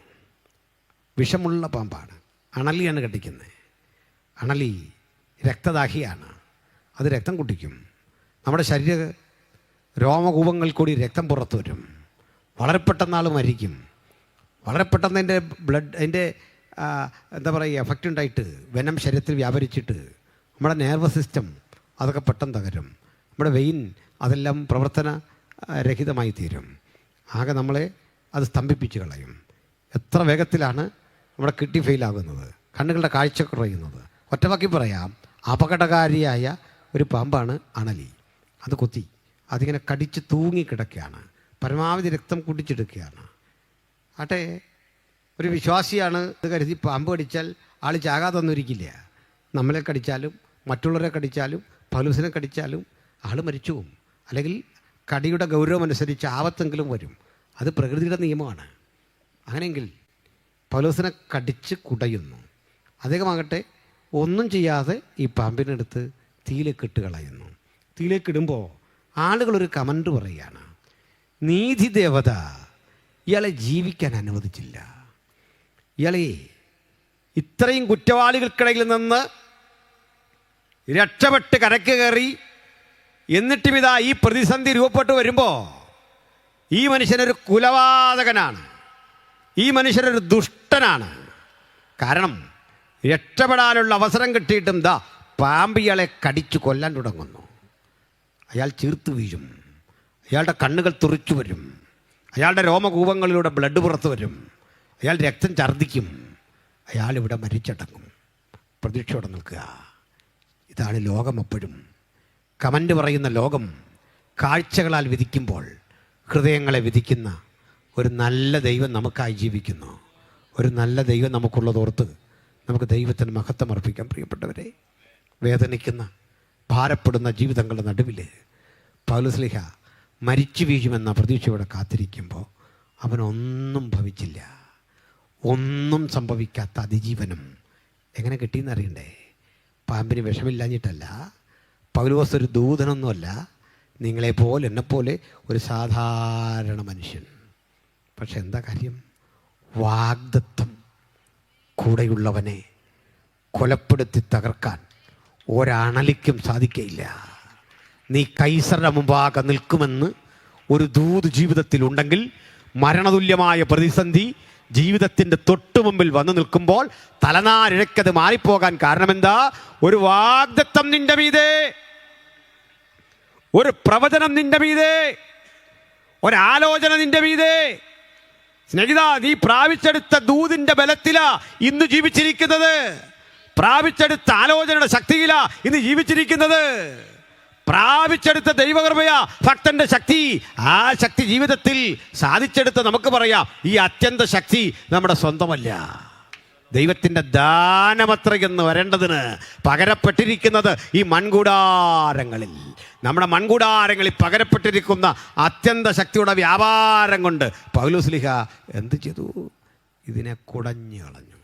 വിഷമുള്ള പാമ്പാണ്. അണലിയാണ് കടിക്കുന്നത്. അണലി രക്തദാഹിയാണ്. അത് രക്തം കുടിക്കും. നമ്മുടെ ശരീര രോമകൂപങ്ങളിൽ കൂടി രക്തം പുറത്തു വരും. വളരെ പെട്ടെന്ന് ആൾ മരിക്കും. വളരെ പെട്ടെന്ന് അതിൻ്റെ ബ്ലഡ്, അതിൻ്റെ എന്താ പറയുക, എഫക്റ്റ് ഉണ്ടായിട്ട് വെനം ശരീരത്തിൽ വ്യാപരിച്ചിട്ട് നമ്മുടെ നെർവസ് സിസ്റ്റം അതൊക്കെ പെട്ടെന്ന് തകരും. നമ്മുടെ വെയിൻ അതെല്ലാം പ്രവർത്തന രഹിതമായി തീരും. ആകെ നമ്മളെ അത് സ്തംഭിപ്പിച്ച് കളയും. എത്ര വേഗത്തിലാണ് നമ്മുടെ കിഡ്നി ഫെയിലാകുന്നത്, കണ്ണുകളുടെ കാഴ്ച കുറയുന്നത്. ഒറ്റവാക്കി പറയാം, അപകടകാരിയായ ഒരു പാമ്പാണ് അണലി. അത് കൊത്തി അതിങ്ങനെ കടിച്ച് തൂങ്ങിക്കിടക്കുകയാണ്. പരമാവധി രക്തം കുടിച്ചെടുക്കുകയാണ്. ആട്ടെ, ഒരു വിശ്വാസിയാണ് ഇത് കരുതി പാമ്പ് കടിച്ചാൽ ആൾ ചാകാതൊന്നുമിരിക്കില്ല. നമ്മളെ കടിച്ചാലും മറ്റുള്ളവരെ കടിച്ചാലും പൗലോസിനെ കടിച്ചാലും ആൾ മരിച്ചു പോകും. അല്ലെങ്കിൽ കടിയുടെ ഗൗരവം അനുസരിച്ച് ആപത്തെങ്കിലും വരും. അത് പ്രകൃതിയുടെ നിയമമാണ്. അങ്ങനെയെങ്കിൽ പൗലോസിനെ കടിച്ച് കുടയുന്നു. അദ്ദേഹമാകട്ടെ ഒന്നും ചെയ്യാതെ ഈ പാമ്പിനെടുത്ത് തീയിലേക്ക് ഇട്ട് കളയുന്നു. തീയിലേക്ക് ഇടുമ്പോൾ ആളുകളൊരു കമൻറ്റ് പറയുകയാണ്, നീതി ദേവത ഇയാളെ ജീവിക്കാൻ അനുവദിച്ചില്ല. ഇയാളെ ഇത്രയും കുറ്റവാളികൾക്കിടയിൽ നിന്ന് രക്ഷപ്പെട്ട് കരയ്ക്ക് കയറി, എന്നിട്ടും ഇതാ ഈ പ്രതിസന്ധി രൂപപ്പെട്ട് വരുമ്പോൾ ഈ മനുഷ്യനൊരു കുലപാതകനാണ്, ഈ മനുഷ്യനൊരു ദുഷ്ടനാണ്. കാരണം രക്ഷപ്പെടാനുള്ള അവസരം കിട്ടിയിട്ടും ദാ പാമ്പ് ഇയാളെ കടിച്ചു കൊല്ലാൻ തുടങ്ങുന്നു. അയാൾ ചീർത്തു വീഴും. അയാളുടെ കണ്ണുകൾ തുറിച്ചു വരും. അയാളുടെ രോമകൂപങ്ങളിലൂടെ ബ്ലഡ് പുറത്തു വരും. അയാൾ രക്തം ഛർദ്ദിക്കും. അയാളിവിടെ മരിച്ചടങ്ങും. പ്രതീക്ഷയോടെ നിൽക്കുക. ഇതാണ് ലോകം. എപ്പോഴും കമൻ്റ് പറയുന്ന ലോകം കാഴ്ചകളാൽ വിധിക്കുമ്പോൾ ഹൃദയങ്ങളെ വിധിക്കുന്ന ഒരു നല്ല ദൈവം നമുക്കായി ജീവിക്കുന്നു. ഒരു നല്ല ദൈവം നമുക്കുള്ളതോർത്ത് നമുക്ക് ദൈവത്തിന് മഹത്വം അർപ്പിക്കാം. പ്രിയപ്പെട്ടവരെ, വേദനിക്കുന്ന ഭാരപ്പെടുന്ന ജീവിതങ്ങളുടെ നടുവിൽ പൗലോസ്ലീഹ മരിച്ചു വീഴുമെന്ന പ്രതീക്ഷയോടെ കാത്തിരിക്കുമ്പോൾ അവനൊന്നും ഭവിച്ചില്ല. ഒന്നും സംഭവിക്കാത്ത അതിജീവനം എങ്ങനെ കിട്ടിയെന്നറിയണ്ടേ? പാമ്പിന് വിഷമില്ലാഞ്ഞിട്ടല്ല. പൗലോസ് ഒരു ദൂതനൊന്നുമല്ല. നിങ്ങളെപ്പോലെ എന്നെപ്പോലെ ഒരു സാധാരണ മനുഷ്യൻ. പക്ഷെ എന്താ കാര്യം? വാഗ്ദത്തം കൂടെയുള്ളവനെ കൊലപ്പെടുത്തി തകർക്കാൻ ഒരണലിക്കും സാധിക്കയില്ല. നീ കൈസറുടെ മുമ്പാകെ നിൽക്കുമെന്ന് ഒരു ദൂത് ജീവിതത്തിലുണ്ടെങ്കിൽ, മരണതുല്യമായ പ്രതിസന്ധി ജീവിതത്തിൻ്റെ തൊട്ടു മുമ്പിൽ വന്നു നിൽക്കുമ്പോൾ തലനാരിഴക്കത് മാറിപ്പോകാൻ കാരണമെന്താ? ഒരു വാഗ്ദത്തം നിന്റെ മീതെ, ഒരു പ്രവചനം നിന്റെ മീതെ, ഒരാലോചന നിന്റെ മീതെ. സ്നേഹിത, നീ പ്രാപിച്ചെടുത്ത ദൂതിന്റെ ബലത്തിലാ ഇന്ന് ജീവിച്ചിരിക്കുന്നത്. പ്രാപിച്ചെടുത്ത ആലോചനയുടെ ശക്തിയിലാ ഇന്ന് ജീവിച്ചിരിക്കുന്നത്. പ്രാപിച്ചെടുത്ത ദൈവകൃപയാ ഭക്തന്റെ ശക്തി. ആ ശക്തി ജീവിതത്തിൽ സാധിച്ചെടുത്ത് നമുക്ക് പറയാം, ഈ അത്യന്ത ശക്തി നമ്മുടെ സ്വന്തമല്ല, ദൈവത്തിൻ്റെ ദാനമത്രയെന്ന് വരേണ്ടതിന് പകരപ്പെട്ടിരിക്കുന്നത് ഈ മൺകൂടാരങ്ങളിൽ, നമ്മുടെ മൺകൂടാരങ്ങളിൽ പകരപ്പെട്ടിരിക്കുന്ന അത്യന്ത ശക്തിയുടെ വ്യാപാരം കൊണ്ട് പൗലോസ്ലീഹ എന്ത് ചെയ്തു? ഇതിനെ കുടഞ്ഞു കളഞ്ഞു.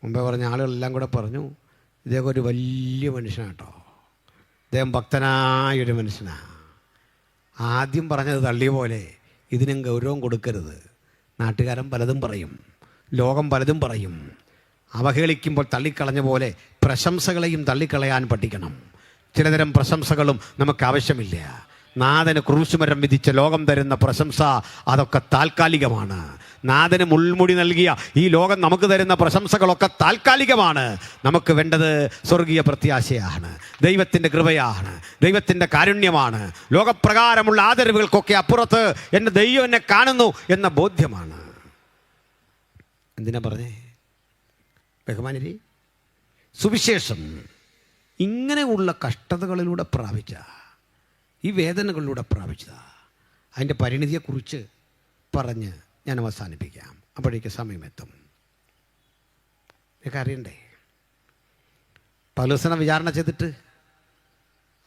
മുമ്പേ പറഞ്ഞ ആളുകളെല്ലാം കൂടെ പറഞ്ഞു, ഇദ്ദേഹം ഒരു വലിയ മനുഷ്യനാട്ടോ, ഇദ്ദേഹം ഭക്തനായൊരു മനുഷ്യനാണ്. ആദ്യം പറഞ്ഞത് തള്ളിയ പോലെ ഇതിനും ഗൗരവം കൊടുക്കരുത്. നാട്ടുകാരൻ പലതും പറയും, ലോകം പലതും പറയും. അവഹേളിക്കുമ്പോൾ തള്ളിക്കളഞ്ഞ പോലെ പ്രശംസകളെയും തള്ളിക്കളയാൻ പഠിക്കണം. ചിലതരം പ്രശംസകളും നമുക്ക് ആവശ്യമില്ല. നാഥന് ക്രൂശുമരം വിധിച്ച ലോകം തരുന്ന പ്രശംസ അതൊക്കെ താൽക്കാലികമാണ്. നാഥന് മുൾമുടി നൽകിയ ഈ ലോകം നമുക്ക് തരുന്ന പ്രശംസകളൊക്കെ താൽക്കാലികമാണ്. നമുക്ക് വേണ്ടത് സ്വർഗീയ പ്രത്യാശയാണ്, ദൈവത്തിൻ്റെ കൃപയാണ്, ദൈവത്തിൻ്റെ കാരുണ്യമാണ്. ലോകപ്രകാരമുള്ള ആദരവുകൾക്കൊക്കെ അപ്പുറത്ത് എൻ്റെ ദൈവം എന്നെ കാണുന്നു എന്ന ബോധ്യമാണ്. എന്തിനാ പറഞ്ഞേ ബഹുമാനരി? സുവിശേഷം ഇങ്ങനെയുള്ള കഷ്ടതകളിലൂടെ പ്രാപിച്ച, ഈ വേദനകളിലൂടെ പ്രാപിച്ചതാ. അതിൻ്റെ പരിണിതിയെക്കുറിച്ച് പറഞ്ഞ് ഞാൻ അവസാനിപ്പിക്കാം. അപ്പോഴേക്ക് സമയമെത്തും. നിങ്ങൾക്ക് അറിയണ്ടേ, പൗലോസിനെ വിചാരണ ചെയ്തിട്ട്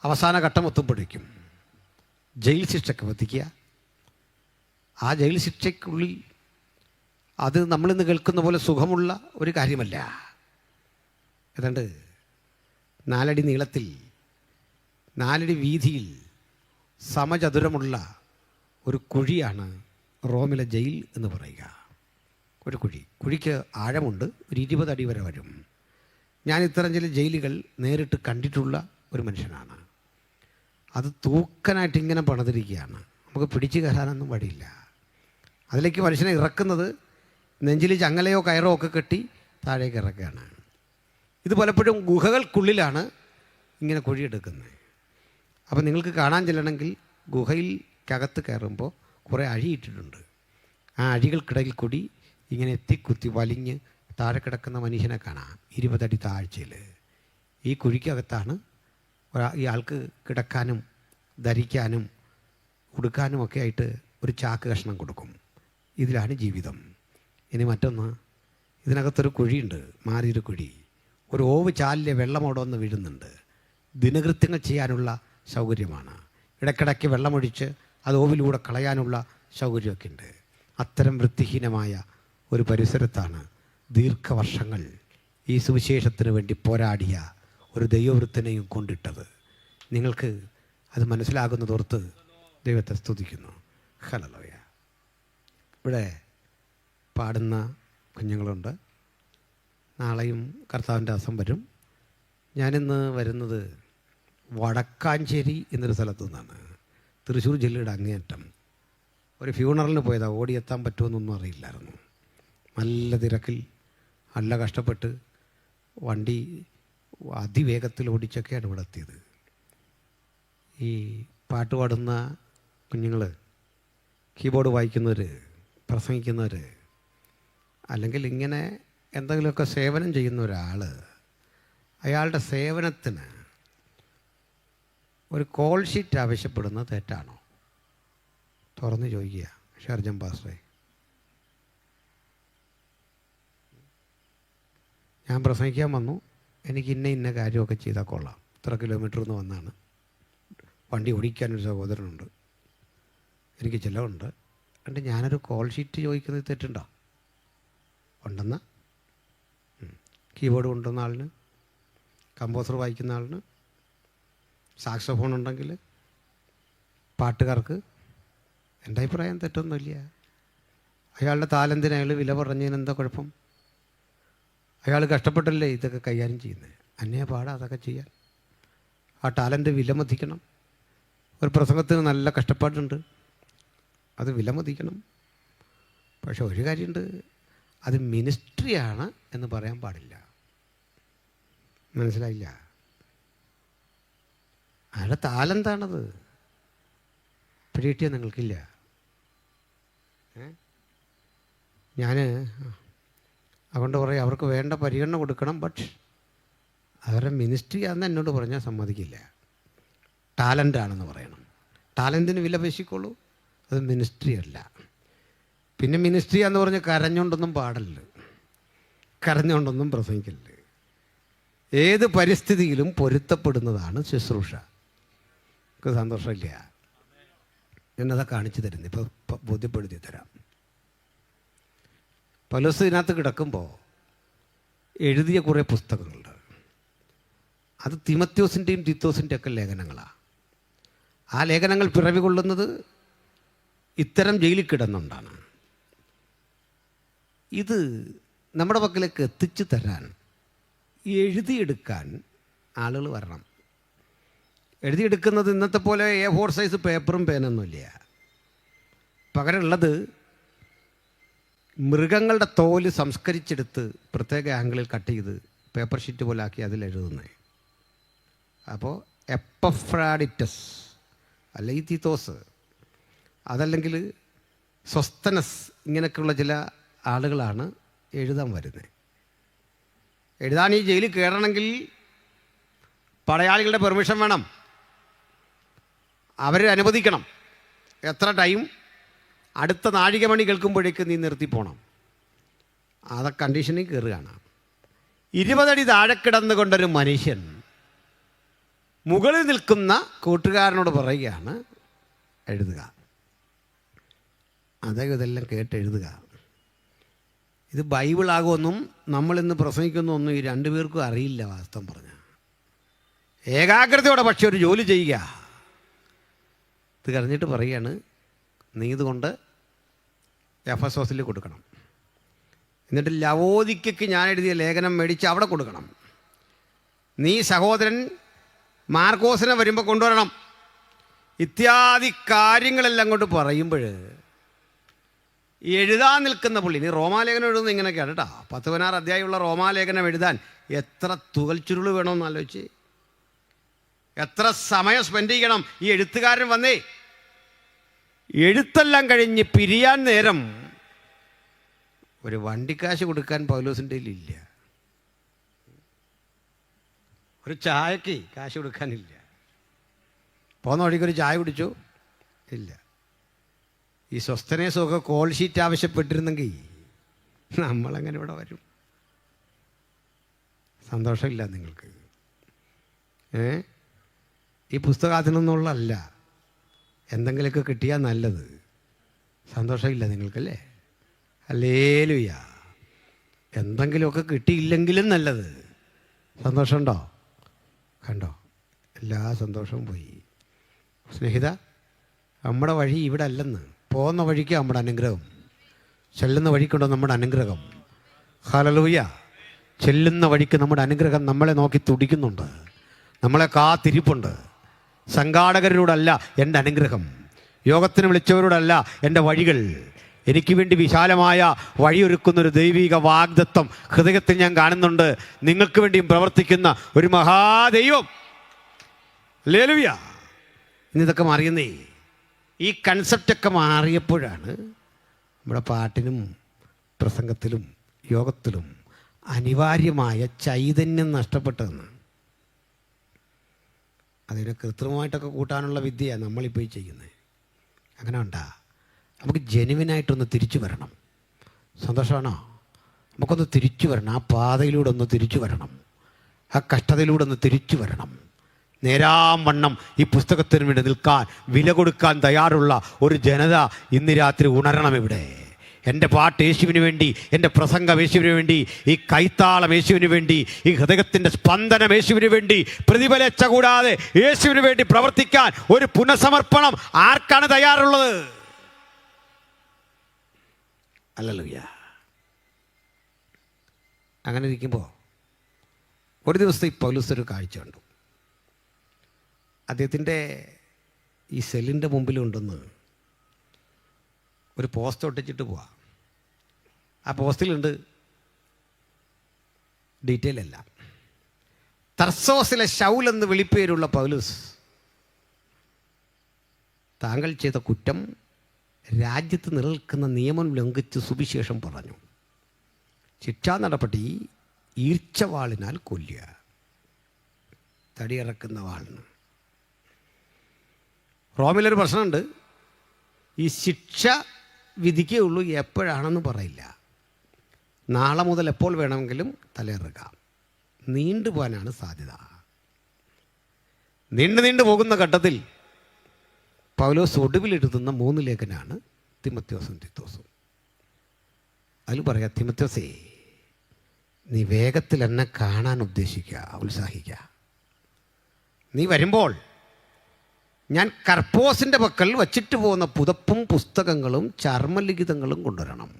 അവസാന ഘട്ടം എത്തുമ്പോഴേക്കും ജയിൽ ശിക്ഷയ്ക്ക് വധിക്കുക. ആ ജയിൽ ശിക്ഷയ്ക്കുള്ളിൽ അത് നമ്മളിന്ന് കേൾക്കുന്ന പോലെ സുഖമുള്ള ഒരു കാര്യമല്ല. ഏതാണ്ട് 4 അടി നീളത്തിൽ 4 അടി വീതിയിൽ സമചതുരമുള്ള ഒരു കുഴിയാണ് റോമിലെ ജയിൽ എന്ന് പറയുക. ഒരു കുഴിക്ക് ആഴമുണ്ട്, ഒരു 20 അടി വരെ വരും. ഞാൻ ഇത്തരം ചില ജയിലുകൾ നേരിട്ട് കണ്ടിട്ടുള്ള ഒരു മനുഷ്യനാണ്. അത് തൂക്കനായിട്ട് ഇങ്ങനെ പണിതിരിക്കുകയാണ്. നമുക്ക് പിടിച്ചു കയറാനൊന്നും വഴിയില്ല. അതിലേക്ക് മനുഷ്യനെ ഇറക്കുന്നത് നെഞ്ചിൽ ചങ്ങലയോ കയറോ ഒക്കെ കെട്ടി താഴേക്ക് ഇറക്കുകയാണ്. ഇത് പലപ്പോഴും ഗുഹകൾക്കുള്ളിലാണ് ഇങ്ങനെ കുഴിയെടുക്കുന്നത്. അപ്പോൾ നിങ്ങൾക്ക് കാണാൻ ചെല്ലണമെങ്കിൽ ഗുഹയിൽക്കകത്ത് കയറുമ്പോൾ കുറേ അഴിയിട്ടിട്ടുണ്ട്. ആ അഴികൾക്കിടയിൽ കൂടി ഇങ്ങനെ എത്തിക്കുത്തി വലിഞ്ഞ് താഴെ കിടക്കുന്ന മനുഷ്യനെ കാണാം 20 അടി താഴ്ചയിൽ. ഈ കുഴിക്കകത്താണ് ഈ ആൾക്ക് കിടക്കാനും ധരിക്കാനും ഉടുക്കാനും ഒക്കെ ആയിട്ട് ഒരു ചാക്ക് കഷ്ണം കൊടുക്കും. ഇതിലാണ് ജീവിതം. ഇനി മറ്റൊന്ന്, ഇതിനകത്തൊരു കുഴിയുണ്ട്, മാറിയൊരു കുഴി. ഒരു ഓവ് ചാലിലെ വെള്ളം അവിടെ വന്ന് വീഴുന്നുണ്ട്. ദിനകൃത്യങ്ങൾ ചെയ്യാനുള്ള സൗകര്യമാണ്. ഇടയ്ക്കിടയ്ക്ക് വെള്ളമൊഴിച്ച് അത് ഓവിലൂടെ കളയാനുള്ള സൗകര്യമൊക്കെ ഉണ്ട്. അത്തരം വൃത്തിഹീനമായ ഒരു പരിസരത്താണ് ദീർഘവർഷങ്ങൾ ഈ സുവിശേഷത്തിന് വേണ്ടി പോരാടിയ ഒരു ദൈവവൃത്തിനെയും കൊണ്ടിട്ടത്. നിങ്ങൾക്ക് അത് മനസ്സിലാകുന്നതോർത്ത് ദൈവത്തെ സ്തുതിക്കുന്നു. ഹല്ലേലൂയ. ഇവിടെ പാടുന്ന കുഞ്ഞുങ്ങളുണ്ട്. നാളെയും കർത്താവിൻ്റെ ദിവസം വരും. ഞാനിന്ന് വരുന്നത് വടക്കാഞ്ചേരി എന്നൊരു സ്ഥലത്തു നിന്നാണ്, തൃശ്ശൂർ ജില്ലയുടെ അങ്ങേയറ്റം. ഒരു ഫ്യൂണറലിന് പോയതാണ്. ഓടിയെത്താൻ പറ്റുമെന്നൊന്നും അറിയില്ലായിരുന്നു. നല്ല തിരക്കിൽ നല്ല കഷ്ടപ്പെട്ട് വണ്ടി അതിവേഗത്തിൽ ഓടിച്ചൊക്കെയാണ് ഇവിടെ എത്തിയത്. ഈ പാട്ട് പാടുന്ന കുഞ്ഞുങ്ങൾ, കീബോർഡ് വായിക്കുന്നവർ, പ്രസംഗിക്കുന്നവർ, അല്ലെങ്കിൽ ഇങ്ങനെ എന്തെങ്കിലുമൊക്കെ സേവനം ചെയ്യുന്ന ഒരാൾ, അയാളുടെ സേവനത്തിന് ഒരു കോൾ ഷീറ്റ് ആവശ്യപ്പെടുന്നത് തെറ്റാണോ? തുറന്ന് ചോദിക്കുക ഷർജൻ പാസ്റ്ററെ. ഞാൻ പ്രസംഗിക്കാൻ വന്നു, എനിക്ക് ഇന്ന കാര്യമൊക്കെ ചെയ്താൽ കൊള്ളാം, ഇത്ര കിലോമീറ്റർ നിന്ന് വന്നാണ്, വണ്ടി ഓടിക്കാനൊരു സഹോദരനുണ്ട്, എനിക്ക് ചിലവുണ്ട്, എന്നിട്ട് ഞാനൊരു കോൾ ഷീറ്റ് ചോദിക്കുന്നത് തെറ്റുണ്ടോ? ഉണ്ടെന്ന കീബോർഡ് കൊണ്ടുവന്ന ആളിന്, കമ്പോസർ വായിക്കുന്ന ആളിന്, സാക്സോഫോൺ ഉണ്ടെങ്കിൽ പാട്ടുകാർക്ക് എൻ്റെ അഭിപ്രായം തെറ്റൊന്നുമില്ല. അയാളുടെ താലന്തിന് അയാൾ വില പറഞ്ഞതിന് എന്താ കുഴപ്പം? അയാൾ കഷ്ടപ്പെട്ടല്ലേ ഇതൊക്കെ കൈകാര്യം ചെയ്യുന്നത്. അന്നേ പാടാ അതൊക്കെ ചെയ്യാൻ. ആ ടാലൻ്റ് വിലമതിക്കണം. ഒരു പ്രസംഗത്തിന് നല്ല കഷ്ടപ്പാടുണ്ട്, അത് വിലമതിക്കണം. പക്ഷെ ഒരു കാര്യമുണ്ട്, അത് മിനിസ്ട്രിയാണ് എന്ന് പറയാൻ പാടില്ല. മനസ്സിലായില്ല? അയാളുടെ താലന്താണത്. പിടികിട്ടിയ നിങ്ങൾക്കില്ല. ഞാൻ അതുകൊണ്ട് പറയും അവർക്ക് വേണ്ട പരിഗണന കൊടുക്കണം. ബട്ട് അവരുടെ മിനിസ്ട്രി ആണെന്ന് എന്നോട് പറഞ്ഞാൽ സമ്മതിക്കില്ല. ടാലൻ്റാണെന്ന് പറയണം. ടാലൻറ്റിന് വില പേശിക്കോളൂ, അത് മിനിസ്ട്രി അല്ല. പിന്നെ മിനിസ്ട്രി എന്ന് പറഞ്ഞ് കരഞ്ഞുകൊണ്ടൊന്നും പാടല്ല, കരഞ്ഞുകൊണ്ടൊന്നും പ്രസംഗിക്കില്ല. ഏത് പരിസ്ഥിതിയിലും പൊരുത്തപ്പെടുന്നതാണ് ശുശ്രൂഷ. എനിക്ക് സന്തോഷമില്ല, എന്നതാ കാണിച്ചു തരുന്നത്. ഇപ്പോൾ ബോധ്യപ്പെടുത്തി തരാം. പൗലോസ് ഇതിനകത്ത് കിടക്കുമ്പോൾ എഴുതിയ കുറേ പുസ്തകങ്ങളുണ്ട്. അത് തിമത്യോസിൻ്റെയും തീത്തോസിൻ്റെ ഒക്കെ ലേഖനങ്ങളാണ്. ആ ലേഖനങ്ങൾ പിറവി കൊള്ളുന്നത് ഇത്തരം ജയിലിൽ കിടന്നുകൊണ്ടാണ്. ഇത് നമ്മുടെ പക്കലേക്ക് എത്തിച്ചു തരാൻ, എഴുതിയെടുക്കാൻ ആളുകൾ വരണം. എഴുതിയെടുക്കുന്നത് ഇന്നത്തെ പോലെ A4 സൈസ് പേപ്പറും പേനൊന്നുമില്ല. പകരമുള്ളത് മൃഗങ്ങളുടെ തോല് സംസ്കരിച്ചെടുത്ത് പ്രത്യേക ആംഗിളിൽ കട്ട് ചെയ്ത് പേപ്പർ ഷീറ്റ് പോലെ ആക്കി അതിലെഴുതുന്നത്. അപ്പോൾ എപ്പഫ്രാഡിറ്റസ് അല്ലെങ്കിൽ തീത്തോസ്, അതല്ലെങ്കിൽ സ്വസ്തനസ്, ഇങ്ങനെയൊക്കെയുള്ള ചില ആളുകളാണ് എഴുതാൻ വരുന്നത്. എഴുതാൻ ഈ ജയിലിൽ കയറണമെങ്കിൽ പടയാളികളുടെ പെർമിഷൻ വേണം, അവർ അനുവദിക്കണം. എത്ര ടൈം, അടുത്ത നാഴികമണി കേൾക്കുമ്പോഴേക്ക് നീ നിർത്തിപ്പോണം. അതൊക്കെ കണ്ടീഷനിൽ കയറുകയാണ്. 20 അടി താഴെ കിടന്നുകൊണ്ടൊരു മനുഷ്യൻ മുകളിൽ നിൽക്കുന്ന കൂട്ടുകാരനോട് പറയുകയാണ് എഴുതുക. അദ്ദേഹം ഇതെല്ലാം കേട്ടെഴുതുക. ഇത് ബൈബിളാകുമെന്നും നമ്മളിന്ന് പ്രസംഗിക്കുന്നൊന്നും ഈ രണ്ടുപേർക്കും അറിയില്ല. വാസ്തവം പറഞ്ഞാൽ ഏകാഗ്രതയോടെ പക്ഷെ ഒരു ജോലി ചെയ്യുക. ഇത് കഴിഞ്ഞിട്ട് പറയുകയാണ്, നീ ഇതുകൊണ്ട് എഫെസോസിൽ കൊടുക്കണം. എന്നിട്ട് ലവോദിക്കയ്ക്ക് ഞാൻ എഴുതിയ ലേഖനം മേടിച്ച് അവിടെ കൊടുക്കണം. നീ സഹോദരൻ മാർക്കോസിനെ വരുമ്പോൾ കൊണ്ടുവരണം. ഇത്യാദി കാര്യങ്ങളെല്ലാം കൊണ്ട് പറയുമ്പോൾ എഴുതാൻ നിൽക്കുന്ന പുള്ളി, നീ റോമാലേഖനം എഴുതുന്നത് ഇങ്ങനെയൊക്കെയാണ് കേട്ടോ. 16 അധ്യായമുള്ള റോമാലേഖനം എഴുതാൻ എത്ര തുകൽച്ചുരുൾ വേണമെന്ന് ആലോചിച്ച്, എത്ര സമയം സ്പെൻഡ് ചെയ്യണം. ഈ എഴുത്തുകാരൻ വന്നേ എഴുത്തെല്ലാം കഴിഞ്ഞ് പിരിയാൻ നേരം ഒരു വണ്ടിക്കാശ് കൊടുക്കാൻ പൗലോസിൻ്റെ ഇല്ല, ഒരു ചായക്ക് കാശ് കൊടുക്കാനില്ല. പോകുന്ന വഴിക്കൊരു ചായ കുടിച്ചു ഇല്ല. ഈ സ്വസ്ഥനേസൊക്കെ കോൾ ഷീറ്റ് ആവശ്യപ്പെട്ടിരുന്നെങ്കിൽ നമ്മളങ്ങനെ ഇവിടെ വരും. സന്തോഷമില്ല നിങ്ങൾക്ക്? ഈ പുസ്തകത്തിനൊന്നുള്ളതല്ല, എന്തെങ്കിലുമൊക്കെ കിട്ടിയാൽ നല്ലത്. സന്തോഷമില്ല നിങ്ങൾക്കല്ലേ? ഹല്ലേലൂയ. എന്തെങ്കിലുമൊക്കെ കിട്ടിയില്ലെങ്കിലും നല്ലത്. സന്തോഷമുണ്ടോ? കണ്ടോ, എല്ലാ സന്തോഷവും പോയി. സ്നേഹിത, നമ്മുടെ വഴി ഇവിടെ അല്ലെന്ന്. പോകുന്ന വഴിക്ക് നമ്മുടെ അനുഗ്രഹം, ചെല്ലുന്ന വഴിക്കുണ്ടോ നമ്മുടെ അനുഗ്രഹം. ഹല്ലേലൂയ. ചെല്ലുന്ന വഴിക്ക് നമ്മുടെ അനുഗ്രഹം നമ്മളെ നോക്കി തുടിക്കുന്നുണ്ട്, നമ്മളെ കാത്തിരിപ്പുണ്ട്. സംഘാടകരോടല്ല എൻ്റെ അനുഗ്രഹം, യോഗത്തിന് വിളിച്ചവരോടല്ല എൻ്റെ വഴികൾ. എനിക്ക് വേണ്ടി വിശാലമായ വഴിയൊരുക്കുന്നൊരു ദൈവിക വാഗ്ദത്തം ഹൃദയത്തിൽ ഞാൻ കാണുന്നുണ്ട്. നിങ്ങൾക്ക് വേണ്ടിയും പ്രവർത്തിക്കുന്ന ഒരു മഹാദൈവം. ഹല്ലേലൂയ. ഇന്നിതൊക്കെ മാറിയെന്നേ. ഈ കൺസെപ്റ്റൊക്കെ മാറിയപ്പോഴാണ് നമ്മുടെ പാട്ടിനും പ്രസംഗത്തിലും യോഗത്തിലും അനിവാര്യമായ ചൈതന്യം നഷ്ടപ്പെട്ടതെന്ന്. അതിനെ കൃത്രിമമായിട്ടൊക്കെ കൂട്ടാനുള്ള വിദ്യയാണ് നമ്മളിപ്പോൾ ചെയ്യുന്നത്. അങ്ങനെ ഉണ്ടാ. നമുക്ക് ജെനുവിനായിട്ടൊന്ന് തിരിച്ചു വരണം. സന്തോഷമാണോ? നമുക്കൊന്ന് തിരിച്ചു വരണം. ആ പാതയിലൂടെ ഒന്ന് തിരിച്ചു വരണം. ആ കഷ്ടതയിലൂടെ ഒന്ന് തിരിച്ചു വരണം. നേരാം വണ്ണം ഈ പുസ്തകത്തിന് വേണ്ടി നിൽക്കാൻ, വില കൊടുക്കാൻ തയ്യാറുള്ള ഒരു ജനത ഇന്ന് രാത്രി ഉണരണം ഇവിടെ. എൻ്റെ പാട്ട് യേശുവിന് വേണ്ടി, എൻ്റെ പ്രസംഗം യേശുവിന് വേണ്ടി, ഈ കൈത്താളം യേശുവിന് വേണ്ടി, ഈ ഹൃദയത്തിൻ്റെ സ്പന്ദനം യേശുവിന് വേണ്ടി, പ്രതിഫലേച്ഛ കൂടാതെ യേശുവിന് വേണ്ടി പ്രവർത്തിക്കാൻ ഒരു പുനഃസമർപ്പണം ആർക്കാണ് തയ്യാറുള്ളത്? ഹല്ലേലൂയ. അങ്ങനെ ഇരിക്കുമ്പോൾ ഒരു ദിവസത്തെ ഈ പൗലോസ് ഒരു കാഴ്ച കണ്ടു. അദ്ദേഹത്തിൻ്റെ ഈ സെല്ലിൻ്റെ മുമ്പിലുണ്ടെന്ന് ഒരു പോസ്റ്റ് ഒട്ടിച്ചിട്ട് പോവാം. ആ പോസ്റ്റിലുണ്ട് ഡീറ്റെയിൽ അല്ല. തർസോസിലെ ശൗൽ എന്ന് വിളിപ്പേരുള്ള പൗലോസ് താങ്കൾ ചെയ്ത കുറ്റം രാജ്യത്ത് നിലനിൽക്കുന്ന നിയമം ലംഘിച്ച് സുവിശേഷം പറഞ്ഞു. ശിക്ഷാ നടപടി ഈർച്ചവാളിനാൽ കൊല്ലുക, തടിയിറക്കുന്ന വാളിന്. റോമിലൊരു പ്രശ്നമുണ്ട്. ഈ ശിക്ഷ വിധിക്കുകയുള്ളൂ, എപ്പോഴാണെന്ന് പറയില്ല. നാളെ മുതൽ എപ്പോൾ വേണമെങ്കിലും തലയിറക്കാം. നീണ്ടുപോകാനാണ് സാധ്യത. നീണ്ടു പോകുന്ന ഘട്ടത്തിൽ പൗലോസ് ഒടുവിലെഴുതുന്ന 3 ലേഖനാണ് തിമോഥെയോസും തീത്തോസും. അതിൽ പറയാം, തിമോഥെയോസേ, നീ വേഗത്തിൽ എന്നെ കാണാൻ ഉദ്ദേശിക്കുക, ഉത്സാഹിക്കുക. നീ വരുമ്പോൾ ഞാൻ കർപ്പോസിൻ്റെ പക്കൽ വച്ചിട്ട് പോകുന്ന പുതപ്പും പുസ്തകങ്ങളും ചർമ്മലിഖിതങ്ങളും കൊണ്ടുവരണം.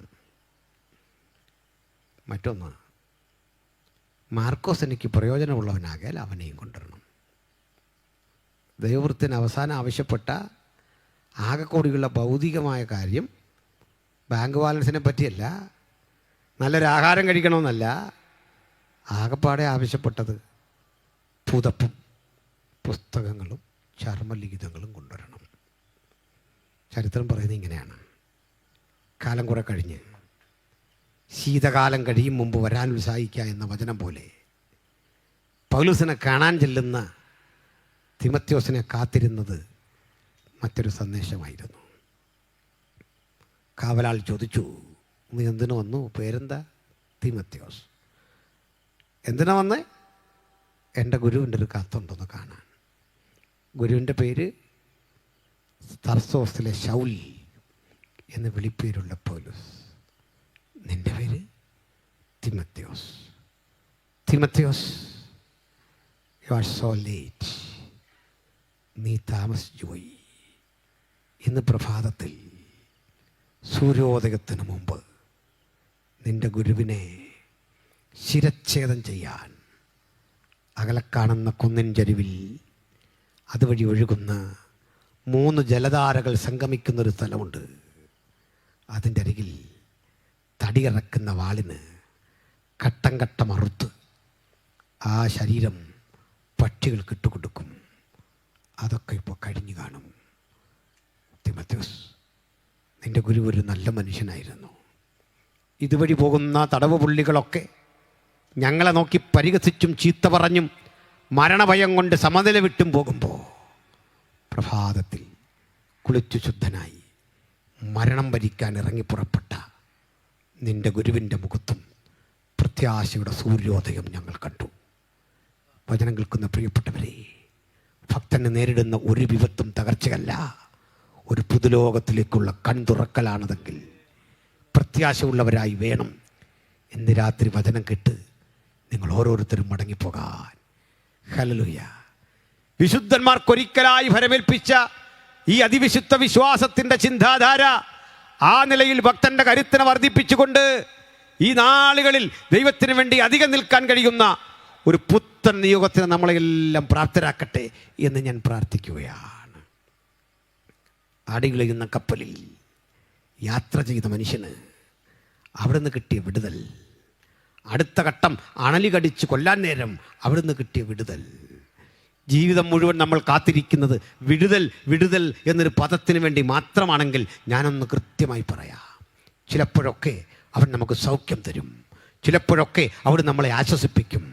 മറ്റൊന്ന്, മാർക്കോസ് എനിക്ക് പ്രയോജനമുള്ളവനാകിയാൽ അവനെയും കൊണ്ടുവരണം. ദൈവവൃത്തിന് അവസാനം ആവശ്യപ്പെട്ട ആകെക്കൂടിയുള്ള ഭൗതികമായ കാര്യം ബാങ്ക് ബാലൻസിനെ പറ്റിയല്ല, നല്ലൊരു ആഹാരം കഴിക്കണമെന്നല്ല. ആകെപ്പാടെ ആവശ്യപ്പെട്ടത് പുതപ്പും പുസ്തകങ്ങളും ചർമ്മലിഖിതങ്ങളും കൊണ്ടുവരണം. ചരിത്രം പറയുന്നത് ഇങ്ങനെയാണ്. കാലം കുറെ കഴിഞ്ഞ് ശീതകാലം കഴിയും മുമ്പ് വരാൻ ഉത്സാഹിക്കുക എന്ന വചനം പോലെ പൗലോസിനെ കാണാൻ ചെല്ലുന്ന തിമോഥെയോസിനെ കാത്തിരുന്നത് മറ്റൊരു സന്ദേശമായിരുന്നു. കാവലാൾ ചോദിച്ചു, നീ എന്തിനു വന്നു? പേരെന്താ? തിമോഥെയോസ്. എന്തിനാ വന്നേ? എൻ്റെ ഗുരുവിൻ്റെ ഒരു കത്തുണ്ടെന്ന് കാണാൻ. ഗുരുവിൻ്റെ പേര് തർസോസിലെ ശൗൽ എന്ന് വിളിപ്പേരുള്ള പൗലോസ്. നിൻ്റെ പേര് തിമോഥെയോസ്. തിമോഥെയോസ്, യു ആർ സോ ലേറ്റ്. നീ താമസിച്ചു പോയി. ഇന്ന് പ്രഭാതത്തിൽ സൂര്യോദയത്തിന് മുമ്പ് നിൻ്റെ ഗുരുവിനെ ശിരച്ഛേദം ചെയ്യാൻ അകലെ കാണുന്ന കുന്നിൻ ചരിവിൽ അതുവഴി ഒഴുകുന്ന 3 ജലധാരകൾ സംഗമിക്കുന്നൊരു സ്ഥലമുണ്ട്. അതിൻ്റെ അരികിൽ തടിയിറക്കുന്ന വാളിന് ഘട്ടം ഘട്ടം അറുത്ത് ആ ശരീരം പക്ഷികൾക്ക് ഇട്ടുകൊടുക്കും. അതൊക്കെ ഇപ്പോൾ കഴിഞ്ഞു കാണും. തിമോഥെയോസ്, നിൻ്റെ ഗുരു ഒരു നല്ല മനുഷ്യനായിരുന്നു. ഇതുവഴി പോകുന്ന തടവ് പുള്ളികളൊക്കെ ഞങ്ങളെ നോക്കി പരിഹസിച്ചും ചീത്ത പറഞ്ഞും മരണഭയം കൊണ്ട് സമനില വിട്ടും പോകുമ്പോൾ പ്രഭാതത്തിൽ കുളിച്ചു ശുദ്ധനായി മരണം വരിക്കാൻ ഇറങ്ങി പുറപ്പെട്ട നിൻ്റെ ഗുരുവിൻ്റെ മുഖത്തും പ്രത്യാശയുടെ സൂര്യോദയം ഞങ്ങൾ കണ്ടു. വചനം കേൾക്കുന്ന പ്രിയപ്പെട്ടവരെ, ഭക്തന് നേരിടുന്ന ഒരു വിപത്തും തകർച്ചയല്ല, ഒരു പുതുലോകത്തിലേക്കുള്ള കൺതുറക്കലാണതെങ്കിൽ പ്രത്യാശയുള്ളവരായി വേണം ഇന്ന് രാത്രി വചനം കേട്ട് നിങ്ങൾ ഓരോരുത്തരും മടങ്ങിപ്പോകാൻ. ഹല്ലേലൂയ. വിശുദ്ധന്മാർക്കൊരിക്കലായി ഫലമേൽപ്പിച്ച ഈ അതിവിശുദ്ധ വിശ്വാസത്തിൻ്റെ ചിന്താധാര ആ നിലയിൽ ഭക്തൻ്റെ കരുത്തിനെ വർദ്ധിപ്പിച്ചുകൊണ്ട് ഈ നാളുകളിൽ ദൈവത്തിന് വേണ്ടി അധികം നിൽക്കാൻ കഴിയുന്ന ഒരു പുത്തൻ നിയോഗത്തിന് നമ്മളെല്ലാം പ്രാപ്തരാക്കട്ടെ എന്ന് ഞാൻ പ്രാർത്ഥിക്കുകയാണ്. ആടികളിയുന്ന കപ്പലിൽ യാത്ര ചെയ്ത മനുഷ്യന് അവിടുന്ന് കിട്ടിയ വിടുതൽ, അടുത്ത ഘട്ടം അണലി കടിച്ച് കൊല്ലാൻ നേരം അവിടുന്ന് കിട്ടിയ വിടുതൽ. ജീവിതം മുഴുവൻ നമ്മൾ കാത്തിരിക്കുന്നത് വിടുതൽ വിടുതൽ എന്നൊരു പദത്തിന് വേണ്ടി മാത്രമാണെങ്കിൽ ഞാനൊന്ന് കൃത്യമായി പറയാം. ചിലപ്പോഴൊക്കെ അവൻ നമുക്ക് സൗഖ്യം തരും, ചിലപ്പോഴൊക്കെ അവിടെ നമ്മളെ ആശ്വസിപ്പിക്കും.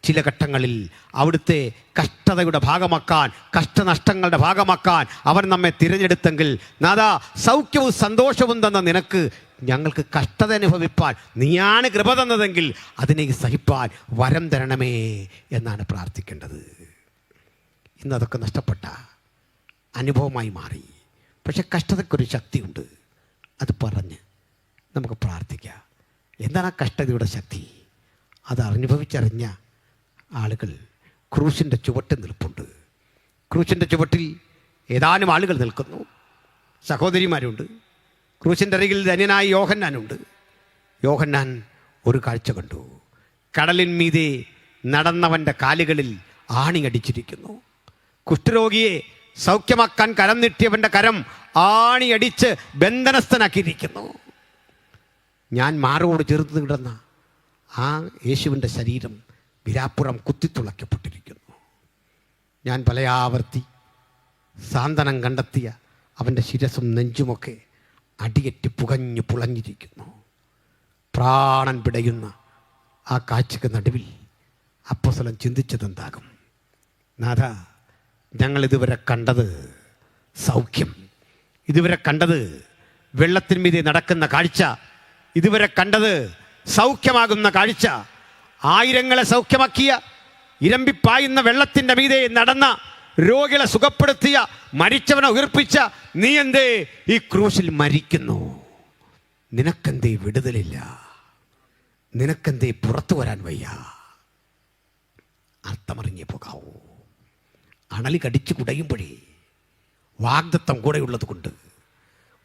ചില ഘട്ടങ്ങളിൽ അവിടുത്തെ കഷ്ടതയുടെ ഭാഗമാക്കാൻ, കഷ്ടനഷ്ടങ്ങളുടെ ഭാഗമാക്കാൻ അവൻ നമ്മെ തിരഞ്ഞെടുത്തെങ്കിൽ നാഥാ, സൗഖ്യവും സന്തോഷവും തന്ന നിനക്ക് ഞങ്ങൾക്ക് കഷ്ടത അനുഭവിപ്പാൻ നീയാണ് കൃപ തന്നതെങ്കിൽ അതിനെ സഹിപ്പാൻ വരം തരണമേ എന്നാണ് പ്രാർത്ഥിക്കേണ്ടത്. ഇന്നതൊക്കെ നഷ്ടപ്പെട്ട അനുഭവമായി മാറി. പക്ഷെ കഷ്ടതയ്ക്കൊരു ശക്തിയുണ്ട്. അത് പറഞ്ഞ് നമുക്ക് പ്രാർത്ഥിക്കാം. എന്താണ് ആ കഷ്ടതയുടെ ശക്തി? അത് അനുഭവിച്ചറിഞ്ഞ ആളുകൾ ക്രൂശിൻ്റെ ചുവട്ടിൽ നിൽപ്പുണ്ട്. ക്രൂശിൻ്റെ ചുവട്ടിൽ ഏതാനും ആളുകൾ നിൽക്കുന്നു. സഹോദരിമാരുണ്ട്. ക്രൂശിൻ്റെ അരികിൽ ധന്യനായ യോഹന്നാനുണ്ട്. യോഹന്നാൻ ഒരു കാഴ്ച കണ്ടു. കടലിൻ മീതെ നടന്നവൻ്റെ കാലുകളിൽ ആണിയടിച്ചിരിക്കുന്നു. കുഷ്ഠരോഗിയെ സൗഖ്യമാക്കാൻ കരം നീട്ടിയവൻ്റെ കരം ആണിയടിച്ച് ബന്ധനസ്ഥനാക്കിയിരിക്കുന്നു. ഞാൻ മാറോട് ചേർത്ത് കിടന്ന ആ യേശുവിൻ്റെ ശരീരം വിരാപ്പുറം കുത്തിത്തുളയ്ക്കപ്പെട്ടിരിക്കുന്നു. ഞാൻ പല ആവർത്തി സാന്ത്വനം കണ്ടെത്തിയ അവൻ്റെ ശിരസും നെഞ്ചുമൊക്കെ അടിയറ്റ് പുകഞ്ഞു പുളഞ്ഞിരിക്കുന്നു. പ്രാണൻ പിടയുന്ന ആ കാഴ്ചക്ക് നടുവിൽ അപ്പോസ്തലൻ ചിന്തിച്ചതെന്താകും? നാഥ, ഞങ്ങളിതുവരെ കണ്ടത് സൗഖ്യം, ഇതുവരെ കണ്ടത് വെള്ളത്തിന്മീതെ നടക്കുന്ന കാഴ്ച, ഇതുവരെ കണ്ടത് സൗഖ്യമാകുന്ന കാഴ്ച. ആയിരങ്ങളെ സൗഖ്യമാക്കിയ, ഇരമ്പിപ്പായുന്ന വെള്ളത്തിൻ്റെ മീതെ നടന്ന, രോഗികളെ സുഖപ്പെടുത്തിയ, മരിച്ചവനെ ഉയർപ്പിച്ച നീ എന്തേ ഈ ക്രൂശിൽ മരിക്കുന്നു? നിനക്കെന്തേ വിടുതലില്ല? നിനക്കെന്തേ പുറത്തു വരാൻ വയ്യ? അർത്ഥമറിഞ്ഞേ പോകാവൂ. അണലി കടിച്ചു കുടയുമ്പോഴേ വാഗ്ദത്തം കൂടെയുള്ളത് കൊണ്ട്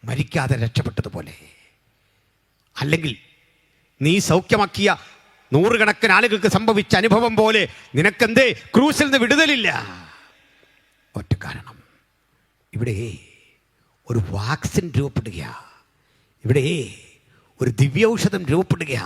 മരിക്കാതെ രക്ഷപ്പെട്ടതുപോലെ, അല്ലെങ്കിൽ നീ സൗഖ്യമാക്കിയ നൂറുകണക്കിന് ആളുകൾക്ക് സംഭവിച്ച അനുഭവം പോലെ നിനക്കെന്തേ ക്രൂസിൽ നിന്ന് വിടുതലില്ല? ഒറ്റ കാരണം, ഇവിടെ ഒരു വാക്സിൻ രൂപപ്പെടുക, ഇവിടെ ഒരു ദിവ്യൌഷധം രൂപപ്പെടുക.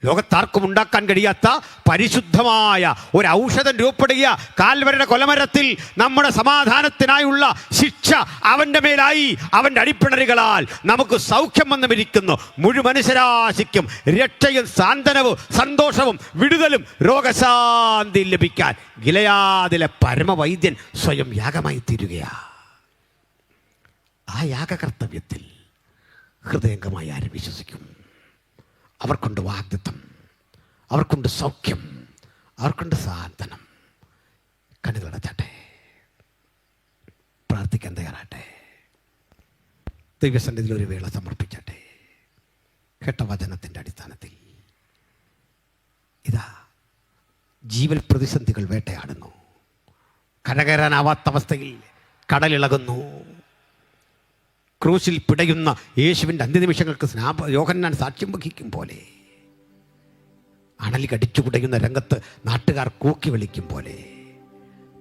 ലോകത്താർക്കും ഉണ്ടാക്കാൻ കഴിയാത്ത പരിശുദ്ധമായ ഒരു ഔഷധം രൂപപ്പെടുക. കാൽവരിയുടെ കൊലമരത്തിൽ നമ്മുടെ സമാധാനത്തിനായുള്ള ശിക്ഷ അവൻ്റെ മേലായി, അവൻ്റെ അടിപ്പിണരുകളാൽ നമുക്ക് സൗഖ്യം വന്നുമിരിക്കുന്നു. മുഴുവൻ മനുഷ്യരാശിക്കും രക്ഷയും സാന്ത്വനവും സന്തോഷവും വിടുതലും രോഗശാന്തിയും ലഭിക്കാൻ ഗിലെയാദിലെ പരമവൈദ്യൻ സ്വയം യാഗമായി തീരുകയാണ്. ആ യാഗകർത്തവ്യത്തിൽ ഹൃദയംഗമായി ആരും വിശ്വസിക്കും? അവർക്കുണ്ട് വാഗ്ദത്തം, അവർക്കുണ്ട് സൗഖ്യം, അവർക്കുണ്ട് സാന്ത്വനം. കണ്ണുകളടച്ചാട്ടെ, പ്രാർത്ഥിക്കാൻ തയ്യാറാട്ടെ, ദൈവസന്നിധിയിൽ ഒരു വേള സമർപ്പിച്ചാട്ടെ. കേട്ട വചനത്തിൻ്റെ അടിസ്ഥാനത്തിൽ ഇതാ ജീവൽ പ്രതിസന്ധികൾ വേട്ടയാടുന്നു. കരകയറാനാവാത്ത അവസ്ഥയിൽ കടലിളകുന്നു. ക്രൂശിൽ പിടയുന്ന യേശുവിൻ്റെ അന്ത്യനിമിഷങ്ങൾക്ക് യോഹന്നാൻ സാക്ഷ്യം വഹിക്കും പോലെ, അണലി കടിച്ചു കുടയുന്ന രംഗത്ത് നാട്ടുകാർ കൂക്കി വിളിക്കും പോലെ,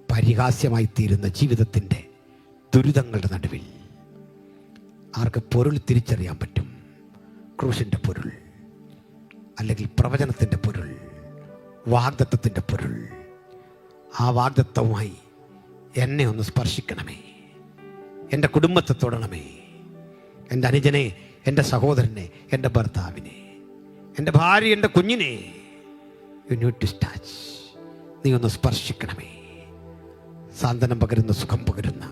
പരിഹാസ്യമായി തീരുന്ന ജീവിതത്തിൻ്റെ ദുരിതങ്ങളുടെ നടുവിൽ ആർക്ക് പൊരുൾ തിരിച്ചറിയാൻ പറ്റും? ക്രൂശിൻ്റെ പൊരുൾ, അല്ലെങ്കിൽ പ്രവചനത്തിൻ്റെ പൊരുൾ, വാഗ്ദത്തത്തിൻ്റെ പൊരുൾ. ആ വാഗ്ദത്തവുമായി എന്നെ ഒന്ന് സ്പർശിക്കണമേ, എൻ്റെ കുടുംബത്തെ തൊടണമേ, എൻ്റെ അനുജനെ, എൻ്റെ സഹോദരനെ, എൻ്റെ ഭർത്താവിനെ, എൻ്റെ ഭാര്യ, എൻ്റെ കുഞ്ഞിനെ. You need to touch. നീ ഒന്ന് സ്പർശിക്കണമേ. സാന്ത്വനം പകരുന്ന, സുഖം പകരുന്ന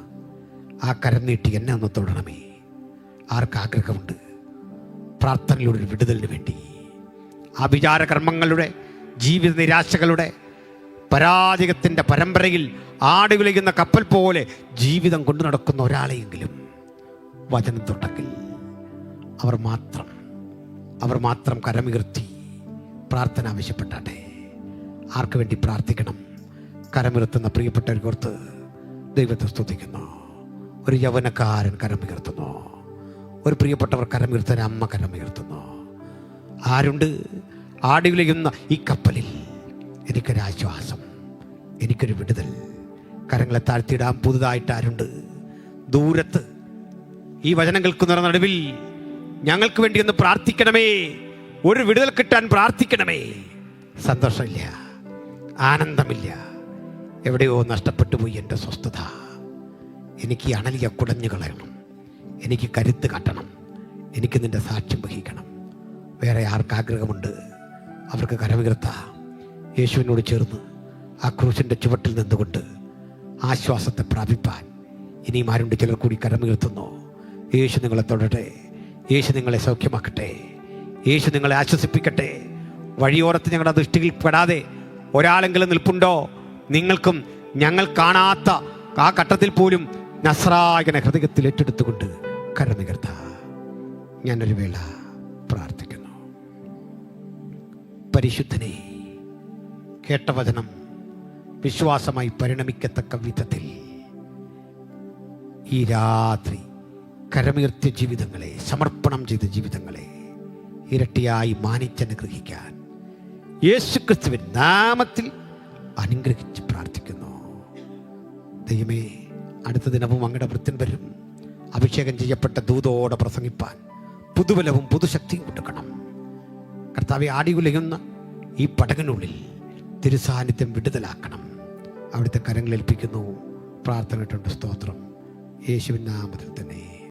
ആ കരം നീട്ടി എന്നെ ഒന്ന് തൊടണമേ. ആർക്കാഗ്രഹമുണ്ട് പ്രാർത്ഥനയിലൂടെ ഒരു വിടുതലിന് വേണ്ടി? ആ വിചാരകർമ്മങ്ങളുടെ, ജീവിത നിരാശകളുടെ, പരാജയത്തിൻ്റെ പരമ്പരയിൽ ആടുവിലയുന്ന കപ്പൽ പോലെ ജീവിതം കൊണ്ടു നടക്കുന്ന ഒരാളെയെങ്കിലും വചനം തൊട്ടെങ്കിൽ അവർ മാത്രം കരമുയർത്തി പ്രാർത്ഥന ആവശ്യപ്പെട്ടാട്ടെ. ആർക്ക് വേണ്ടി പ്രാർത്ഥിക്കണം? കരമുയർത്തുന്ന പ്രിയപ്പെട്ടവർക്ക് ദൈവത്തെ സ്തുതിക്കുന്നു. ഒരു യൗവനക്കാരൻ കരമുയർത്തുന്നു, ഒരു പ്രിയപ്പെട്ടവർ കരമുയർത്താൻ അമ്മ കരമുയർത്തുന്നു. ആരുണ്ട് ആടുവിലയുന്ന ഈ കപ്പലിൽ? എനിക്കൊരാശ്വാസം, എനിക്കൊരു വിടുതൽ. കരങ്ങളെ താഴ്ത്തിയിടാൻ പുതുതായിട്ട് ആരുണ്ട്? ദൂരത്ത് ഈ വചനം കേൾക്കുന്ന നടുവിൽ ഞങ്ങൾക്ക് വേണ്ടി ഒന്ന് പ്രാർത്ഥിക്കണമേ, ഒരു വിടുതൽ കിട്ടാൻ പ്രാർത്ഥിക്കണമേ. സന്തോഷമില്ല, ആനന്ദമില്ല, എവിടെയോ നഷ്ടപ്പെട്ടു പോയി എൻ്റെ സ്വസ്ഥത. എനിക്ക് ഈ അണലിയെ കുടഞ്ഞു കളയണം, എനിക്ക് കരുത്ത് കാട്ടണം, എനിക്ക് നിൻ്റെ സാക്ഷ്യം വഹിക്കണം. വേറെ ആർക്കാഗ്രഹമുണ്ട്? അവർക്ക് കരമുയർത്താം. യേശുവിനോട് ചേർന്ന് ആ ക്രൂശിൻ്റെ ചുവട്ടിൽ നിന്നുകൊണ്ട് ആശ്വാസത്തെ പ്രാപിപ്പാൻ ഇനിയും ആരുണ്ട്? ചിലർ കൂടി കരമുയർത്തുന്നു. യേശു നിങ്ങളെ തൊടട്ടെ, യേശു നിങ്ങളെ സൗഖ്യമാക്കട്ടെ, യേശു നിങ്ങളെ ആശ്വസിപ്പിക്കട്ടെ. വഴിയോരത്ത് ഞങ്ങളുടെ ദൃഷ്ടിയിൽ പെടാതെ ഒരാളെങ്കിലും നിൽപ്പുണ്ടോ? നിങ്ങൾക്കും ഞങ്ങൾ കാണാത്ത ആ ഘട്ടത്തിൽ പോലും നസ്രായകനെ ഹൃദയത്തിൽ ഏറ്റെടുത്തുകൊണ്ട് കരമുയർത്ത. ഞാനൊരു വേള പ്രാർത്ഥിക്കുന്നു. പരിശുദ്ധനെ, കേട്ട വചനം വിശ്വാസമായി പരിണമിക്കത്തക്ക വിധത്തിൽ ഈ രാത്രി കരമുയർത്തിയ ജീവിതങ്ങളെ, സമർപ്പണം ചെയ്ത ജീവിതങ്ങളെ ഇരട്ടിയായി മാനിച്ചനുഗ്രഹിക്കാൻ യേശുക്രിസ്തുവിൻ നാമത്തിൽ അനുഗ്രഹിച്ച് പ്രാർത്ഥിക്കുന്നു. ദൈവമേ, അടുത്ത ദിനവും അങ്ങയുടെ വൃത്തൻ വരും. അഭിഷേകം ചെയ്യപ്പെട്ട ദൂതോടെ പ്രസംഗിപ്പാൻ പുതുബലവും പുതുശക്തിയും കൊടുക്കണം. കർത്താവെ, ആടിയുലയുന്ന ഈ പടകിനുള്ളിൽ തിരുസാന്നിധ്യം വിടുതലാക്കണം. അവിടുത്തെ കരങ്ങളേൽപ്പിക്കുന്നു. പ്രാർത്ഥനയിട്ടുണ്ട്. സ്തോത്രം. യേശുവിൻ നാമത്തിൽ തന്നെ.